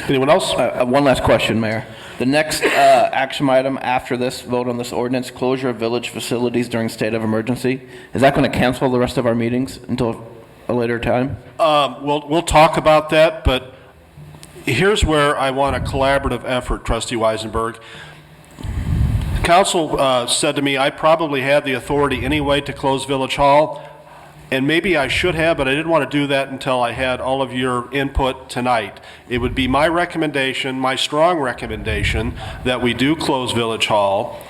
Anyone else? One last question, Mayor. The next action item after this vote on this ordinance, closure of village facilities during state of emergency, is that going to cancel the rest of our meetings until a later time? We'll talk about that, but here's where I want a collaborative effort, Trustee Weisenberg. Council said to me I probably had the authority anyway to close Village Hall. and maybe I should have, but I didn't want to do that until I had all of your input tonight. It would be my recommendation, my strong recommendation, that we do close Village Hall.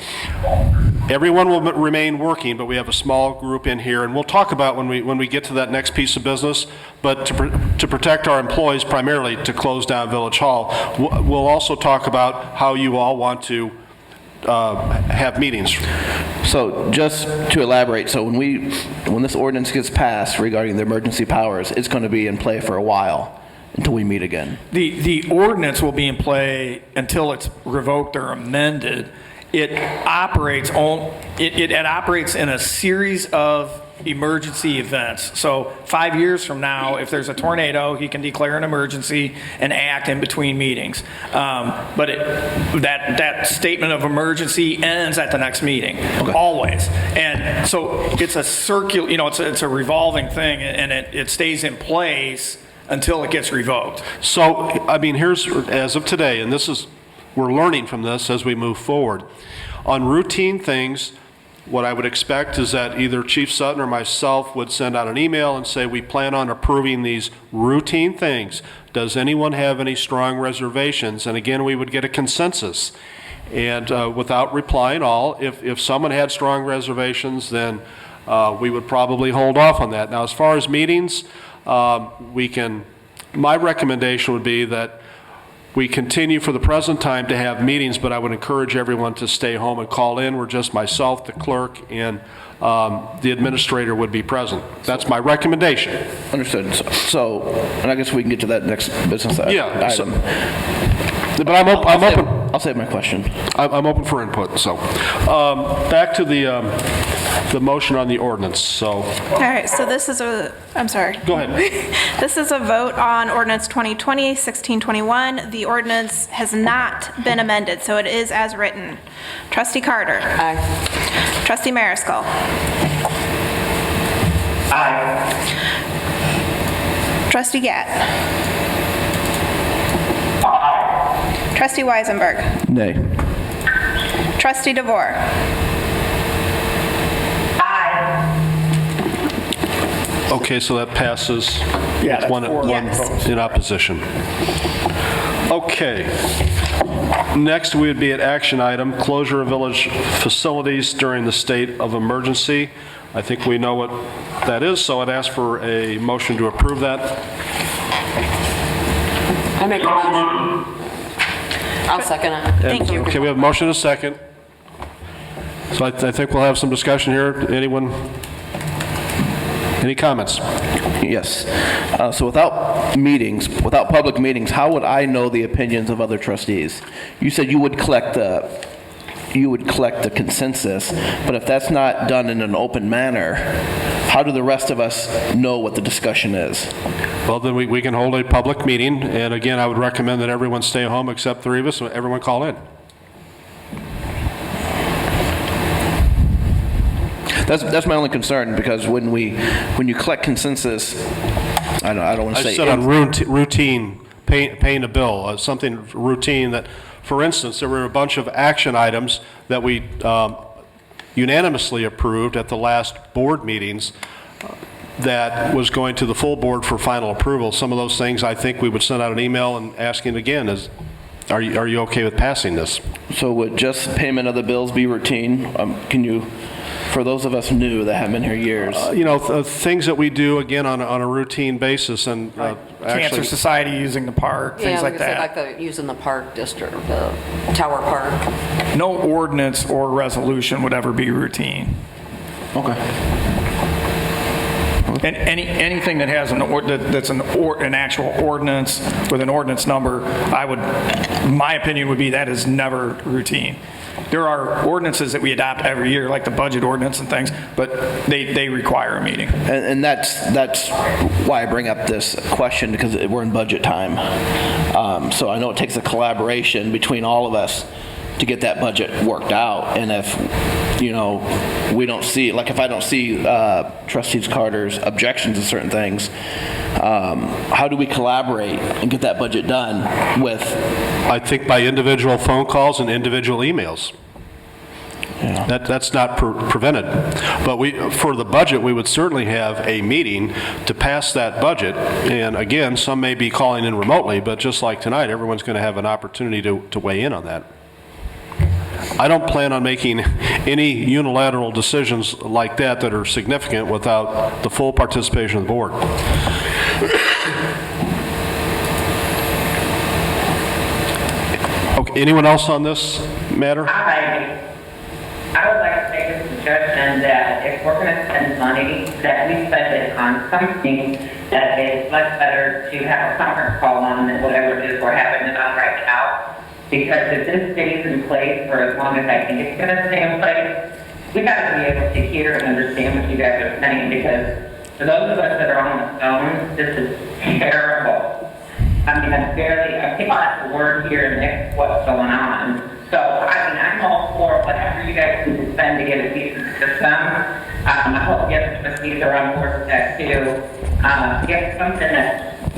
Everyone will remain working, but we have a small group in here, and we'll talk about when we get to that next piece of business, but to protect our employees primarily, to close down Village Hall. We'll also talk about how you all want to have meetings. So just to elaborate, so when this ordinance gets passed regarding the emergency powers, it's going to be in play for a while until we meet again. The ordinance will be in play until it's revoked or amended. It operates in a series of emergency events. So 5 years from now, if there's a tornado, he can declare an emergency and act in between meetings. But that statement of emergency ends at the next meeting, always. And so it's a circular, it's a revolving thing, and it stays in place until it gets revoked. So, I mean, here's, as of today, and we're learning from this as we move forward. On routine things, what I would expect is that either Chief Sutton or myself would send out an email and say, we plan on approving these routine things. Does anyone have any strong reservations? And again, we would get a consensus. And without replying all, if someone had strong reservations, then we would probably hold off on that. Now, as far as meetings, my recommendation would be that we continue for the present time to have meetings, but I would encourage everyone to stay home and call in. We're just myself, the clerk, and the administrator would be present. That's my recommendation. Understood. So, and I guess we can get to that next business item. But I'm open. I'll save my question. I'm open for input. So, back to the motion on the ordinance. So, All right, so this is I'm sorry. Go ahead. This is a vote on ordinance 2020-1621. The ordinance has not been amended, so it is as written. Trustee Carter. Aye. Trustee Mariscal. Aye. Trustee Gatt. Trustee Weisenberg. Nay. Trustee DeVore. Okay, so that passes Yeah, with one Yes. in opposition. Okay. Next, we would be at action item, closure of village facilities during the state of emergency. I think we know what that is, so I'd ask for a motion to approve that. I make a motion. I'll second it. Thank you. Okay, we have a motion and a second. So I think we'll have some discussion here. Anyone? Any comments? Yes. So without public meetings, how would I know the opinions of other trustees? You said you would collect the consensus, but if that's not done in an open manner, how do the rest of us know what the discussion is? Well, then we can hold a public meeting, and again, I would recommend that everyone stay home except three of us, so everyone call in. That's my only concern, because when you collect consensus, I don't want to say. I said on routine, paying a bill, something routine that, for instance, there were a bunch of action items that we unanimously approved at the last board meetings that was going to the full board for final approval. Some of those things, I think we would send out an email and asking again, are you okay with passing this? So would just payment of the bills be routine? Can you, for those of us new that haven't been here years? Things that we do, again, on a routine basis, and Cancer actually, Society using the park, things like that. Like using the park district, the Tower Park. No ordinance or resolution would ever be routine. Okay. And anything that has that's an actual ordinance with an ordinance number, my opinion would be that is never routine. There are ordinances that we adopt every year, like the budget ordinance and things, but they require a meeting. And that's why I bring up this question, because we're in budget time. So I know it takes a collaboration between all of us to get that budget worked out. And if, we don't see, like if I don't see Trustees Carter's objections to certain things, how do we collaborate and get that budget done with? I think by individual phone calls and individual emails. That's not prevented. But for the budget, we would certainly have a meeting to pass that budget. And again, some may be calling in remotely, but just like tonight, everyone's going to have an opportunity to weigh in on that. I don't plan on making any unilateral decisions like that that are significant without the full participation of the board. Okay, anyone else on this matter? I would like to make a suggestion that if we're going to spend money, that we spend it on something that is much better to have a conference call on than whatever it is we're having it on right now. Because if this stays in place for as long as I think it's going to stay in place, we got to be able to hear and understand what you guys are saying. Because for those of us that are on the phone, this is terrible. I mean, I think that's the word here and that's what's going on. So, I mean, I'm all for whatever you guys need to spend to get a decent system. I hope the other trustees are on board with that too. Get something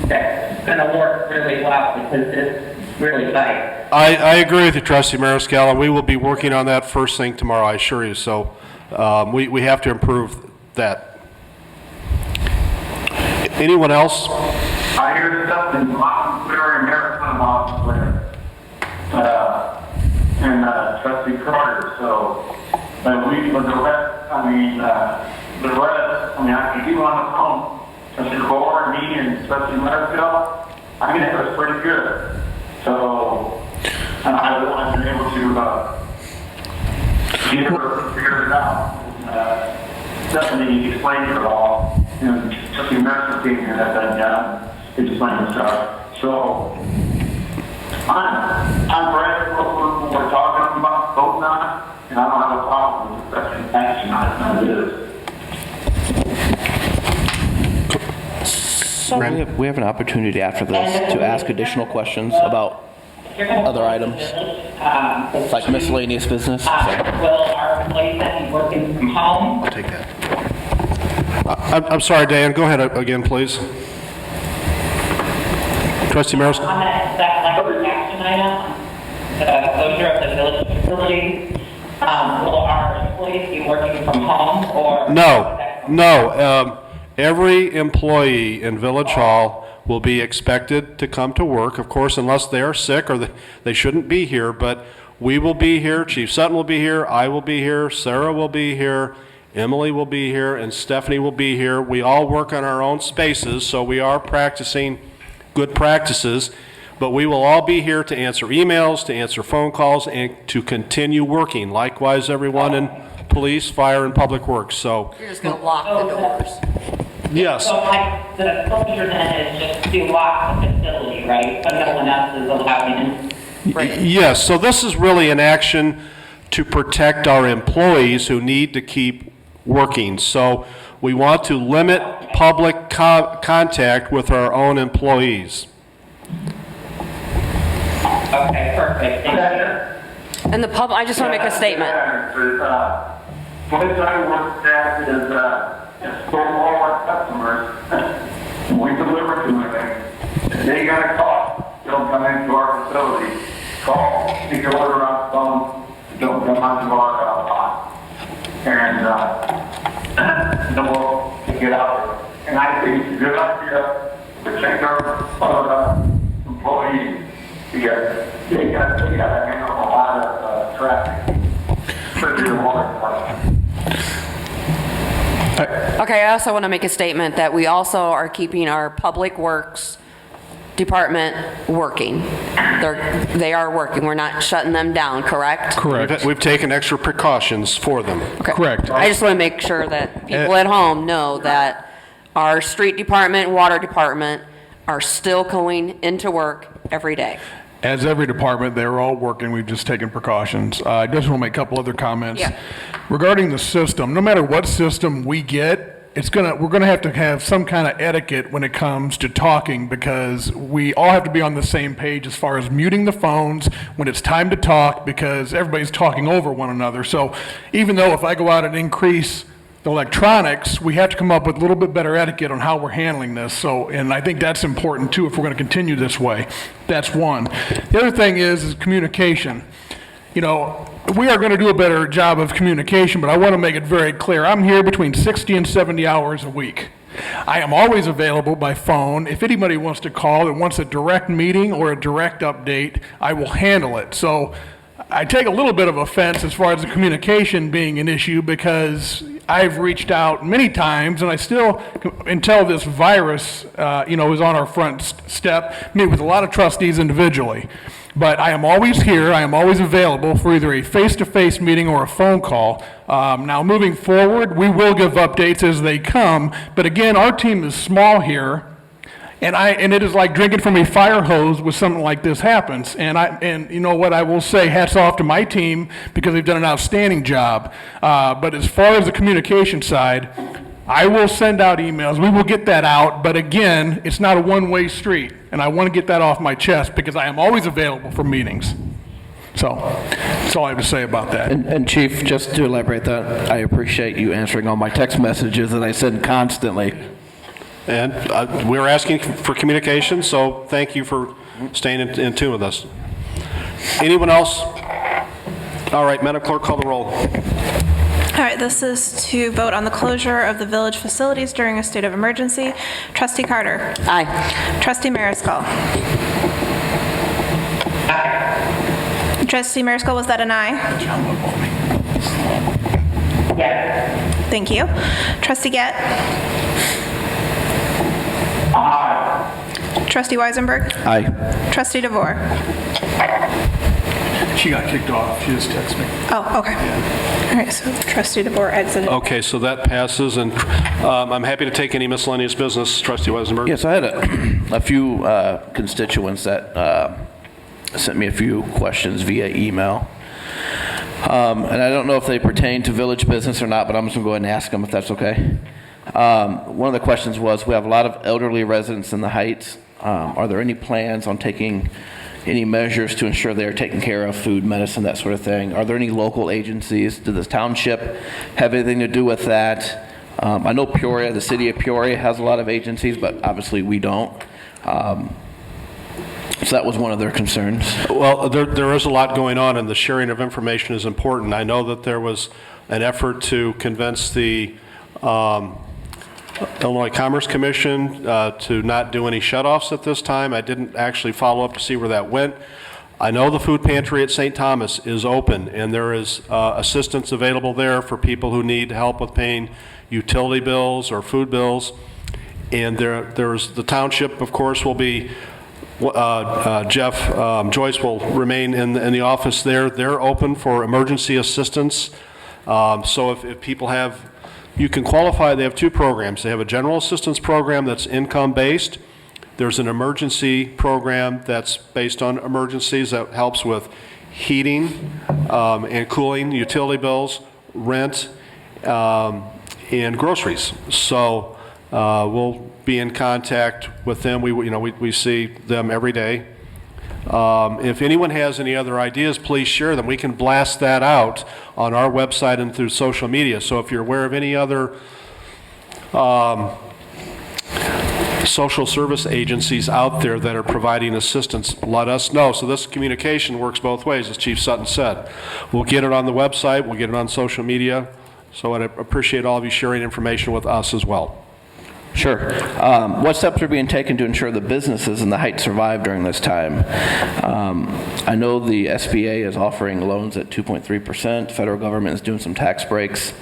that's going to work really well because it's really tight. I agree with you, Trustee Mariscalco. We will be working on that first thing tomorrow, I assure you. So we have to improve that. Anyone else? I hear something loud and clear and American loud and clear. And Trustee Carter, so the rest, I can do on the phone, Trustee Gore, me, and Trustee Merrifield, I mean, it was pretty good. So, I would like to be able to figure it out. Definitely explain it all. You know, Trustee Merrifield came here that done, explain stuff. So, I'm ready for what we're talking about, voting on it, and I don't have a problem with accepting action on it. So we have an opportunity after this to ask additional questions about other items, like miscellaneous business. Will our employees be working from home? I'll take that. I'm sorry, Dan. Go ahead again, please. Trustee Maris? On that language action item, the closure of the village facilities, will our employees be working from home or? No. Every employee in Village Hall will be expected to come to work, of course, unless they are sick or they shouldn't be here, but we will be here, Chief Sutton will be here, I will be here, Sarah will be here, Emily will be here, and Stephanie will be here. We all work on our own spaces, so we are practicing good practices, but we will all be here to answer emails, to answer phone calls, and to continue working. Likewise, everyone in police, fire, and public works. So You're just going to lock the doors. yes. So like the closure then is just to lock the facility, right? But no one else is allowed in. Yes, so this is really an action to protect our employees who need to keep working. So we want to limit public contact with our own employees. Okay, perfect. Thank you. And the public, I just want to make a statement. Place I work at is for all our customers. We deliver to them. They got a call. Don't come into our facility. Call. You can order on the phone. Don't come onto our lot. And then we'll get out there. And I think it's a good idea to check our employees. Because they got to handle a lot of traffic. Okay, I also want to make a statement that we also are keeping our public works department working. They are working. We're not shutting them down, correct? Correct. We've taken extra precautions for them. Okay. Correct. I just want to make sure that people at home know that our street department, water department are still going into work every day. As every department, they're all working. We've just taken precautions. I just want to make a couple other comments. Yeah. Regarding the system, no matter what system we get, we're gonna have to have some kind of etiquette when it comes to talking, because we all have to be on the same page as far as muting the phones when it's time to talk, because everybody's talking over one another. So even though if I go out and increase the electronics, we have to come up with a little bit better etiquette on how we're handling this. So, and I think that's important too if we're going to continue this way. That's one. The other thing is communication. You know, we are going to do a better job of communication, but I want to make it very clear. I'm here between 60 and 70 hours a week. I am always available by phone. If anybody wants to call and wants a direct meeting or a direct update, I will handle it. So I take a little bit of offense as far as the communication being an issue, because I've reached out many times, and I still, until this virus, is on our front step, meet with a lot of trustees individually. But I am always here, I am always available for either a face-to-face meeting or a phone call. Now, moving forward, we will give updates as they come, but again, our team is small here, and it is like drinking from a fire hose when something like this happens. And you know what, I will say hats off to my team because they've done an outstanding job. But as far as the communication side, I will send out emails. We will get that out. But again, it's not a one-way street. And I want to get that off my chest because I am always available for meetings. So that's all I have to say about that. And Chief, just to elaborate that, I appreciate you answering all my text messages that I send constantly. And we're asking for communication, so thank you for staying in tune with us. Anyone else? All right, Madam Clerk, call the roll. All right, this is to vote on the closure of the village facilities during a state of emergency. Trustee Carter. Aye. Trustee Mariscal. Trustee Mariscal, was that an aye? Yes. Thank you. Trustee Gett. Trustee Weisenberg. Aye. Trustee DeVore. She got kicked off. She just texted me. Oh, okay. All right, so Trustee DeVore exited. Okay, so that passes, and I'm happy to take any miscellaneous business. Trustee Weisenberg? Yes, I had a few constituents that sent me a few questions via email. And I don't know if they pertain to village business or not, but I'm just going to go ahead and ask them if that's okay. One of the questions was, we have a lot of elderly residents in the Heights. Are there any plans on taking any measures to ensure they are taken care of, food, medicine, that sort of thing? Are there any local agencies? Does the township have anything to do with that? I know Peoria, the city of Peoria has a lot of agencies, but obviously we don't. So that was one of their concerns. Well, there is a lot going on, and the sharing of information is important. I know that there was an effort to convince the Illinois Commerce Commission to not do any shutoffs at this time. I didn't actually follow up to see where that went. I know the food pantry at St. Thomas is open, and there is assistance available there for people who need help with paying utility bills or food bills. And there's the township, of course, will be Jeff Joyce will remain in the office there. They're open for emergency assistance. So if people have, you can qualify. They have two programs. They have a general assistance program that's income-based. There's an emergency program that's based on emergencies that helps with heating and cooling, utility bills, rent, and groceries. So we'll be in contact with them. We see them every day. If anyone has any other ideas, please share them. We can blast that out on our website and through social media. So if you're aware of any other social service agencies out there that are providing assistance, let us know. So this communication works both ways, as Chief Sutton said. We'll get it on the website, we'll get it on social media. So I appreciate all of you sharing information with us as well. Sure. What steps are being taken to ensure the businesses in the Heights survive during this time? I know the SBA is offering loans at 2.3%. Federal government is doing some tax breaks.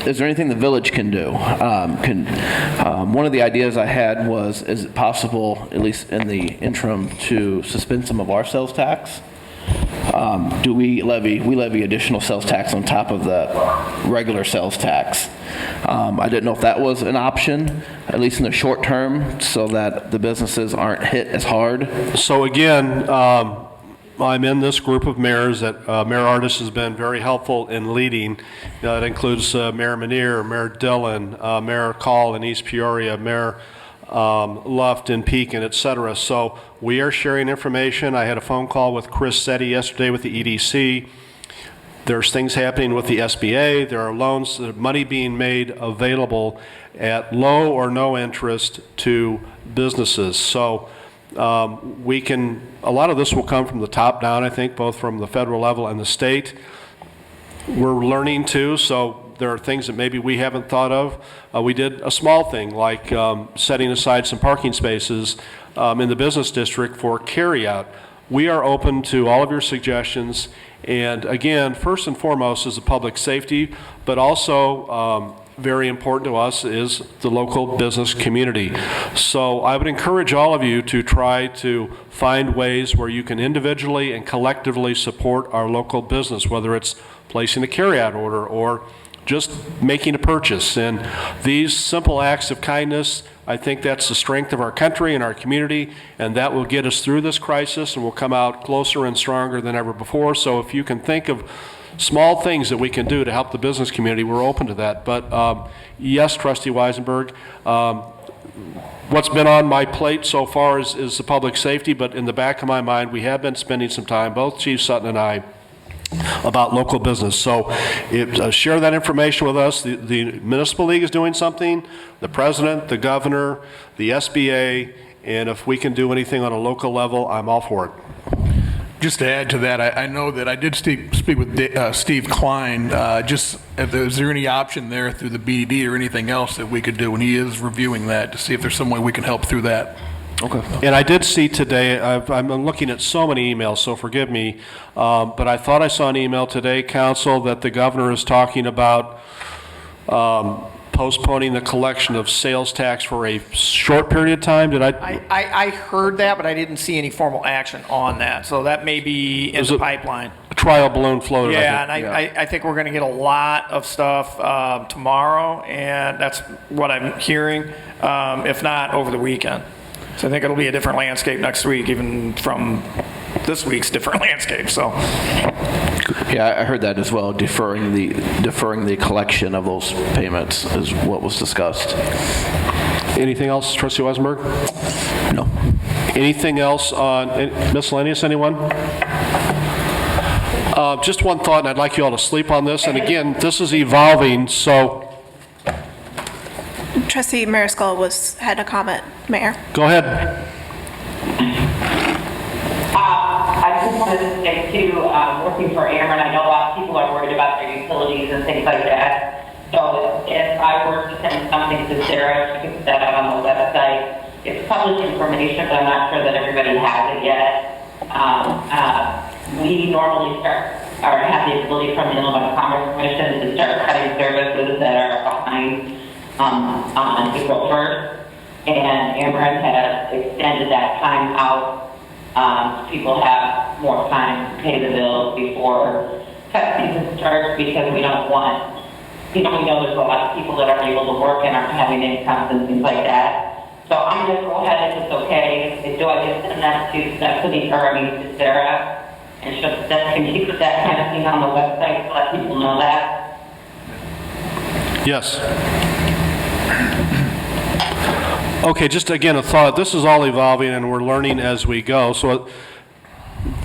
Is there anything the village can do? One of the ideas I had was, is it possible, at least in the interim, to suspend some of our sales tax? We levy additional sales tax on top of the regular sales tax. I didn't know if that was an option, at least in the short term, so that the businesses aren't hit as hard. So again, I'm in this group of mayors that Mayor Ardis has been very helpful in leading. That includes Mayor Manier, Mayor Dillon, Mayor Call in East Peoria, Mayor Luft in Pekin, et cetera. So we are sharing information. I had a phone call with Chris Setti yesterday with the EDC. There's things happening with the SBA. There are loans, money being made available at low or no interest to businesses. So a lot of this will come from the top down, I think, both from the federal level and the state. We're learning too, so there are things that maybe we haven't thought of. We did a small thing like setting aside some parking spaces in the business district for carryout. We are open to all of your suggestions, and again, first and foremost is the public safety, but also very important to us is the local business community. So I would encourage all of you to try to find ways where you can individually and collectively support our local business, whether it's placing a carryout order or just making a purchase. And these simple acts of kindness, I think that's the strength of our country and our community, and that will get us through this crisis, and we'll come out closer and stronger than ever before. So if you can think of small things that we can do to help the business community, we're open to that. But yes, Trustee Weisenberg, what's been on my plate so far is the public safety, but in the back of my mind, we have been spending some time, both Chief Sutton and I, about local business. So share that information with us. The Municipal League is doing something, the President, the Governor, the SBA, and if we can do anything on a local level, I'm all for it. Just to add to that, I know that I did speak with Steve Klein, just is there any option there through the BDD or anything else that we could do, and he is reviewing that to see if there's some way we can help through that. Okay. And I did see today, I'm looking at so many emails, so forgive me, but I thought I saw an email today, Council, that the Governor is talking about postponing the collection of sales tax for a short period of time. Did I heard that, but I didn't see any formal action on that, so that may be in the pipeline. A trial balloon floated, Yeah, I think. and I think we're going to get a lot of stuff tomorrow, and that's what I'm hearing, if not over the weekend. So I think it'll be a different landscape next week, even from this week's different landscape, so. Yeah, I heard that as well. Deferring the collection of those payments is what was discussed. Anything else, Trustee Weisenberg? No. Anything else on miscellaneous, anyone? Just one thought, and I'd like you all to sleep on this. And again, this is evolving, so. Trustee Mariscal had a comment. Mayor. Go ahead. I just wanted to say too, working for Ameren, I know a lot of people are worried about their utilities and things like that. So if I were to send something to Sarah, she could put that out on the website. It's public information, but I'm not sure that everybody has it yet. We normally have the ability from the Illinois Commerce Commission to start cutting services that are behind on April 1st. And Ameren has extended that time out. People have more time to pay the bills before cut season starts because we don't want, we know there's a lot of people that aren't able to work and aren't having incomes and things like that. So I'm going to go ahead if it's okay. Do I just send that to Stephanie or to Sarah? And can she put that kind of thing on the website to let people know that? Yes. Okay, just again a thought. This is all evolving and we're learning as we go. So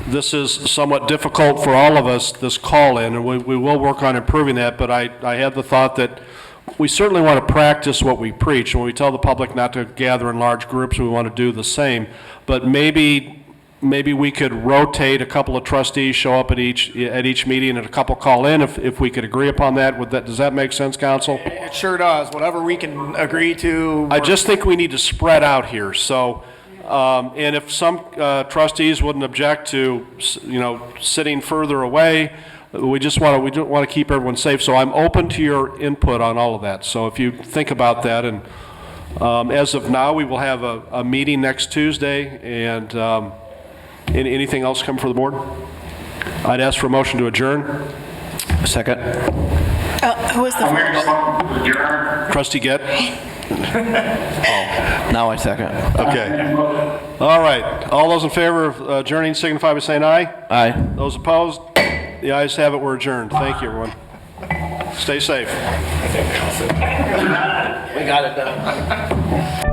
this is somewhat difficult for all of us, this call-in, and we will work on improving that, but I had the thought that we certainly want to practice what we preach. When we tell the public not to gather in large groups, we want to do the same. But maybe we could rotate a couple of trustees, show up at each meeting, and a couple call in if we could agree upon that. Does that make sense, Council? It sure does. Whatever we can agree to. I just think we need to spread out here. So, and if some trustees wouldn't object to, sitting further away, we want to keep everyone safe. So I'm open to your input on all of that. So if you think about that, and as of now, we will have a meeting next Tuesday, and anything else come for the board? I'd ask for a motion to adjourn. Second. Who was the first? Trustee Gett? Now I second. Okay. All right. All those in favor of adjourning signify by saying aye. Aye. Those opposed? The ayes have it. We're adjourned. Thank you, everyone. Stay safe. We got it done.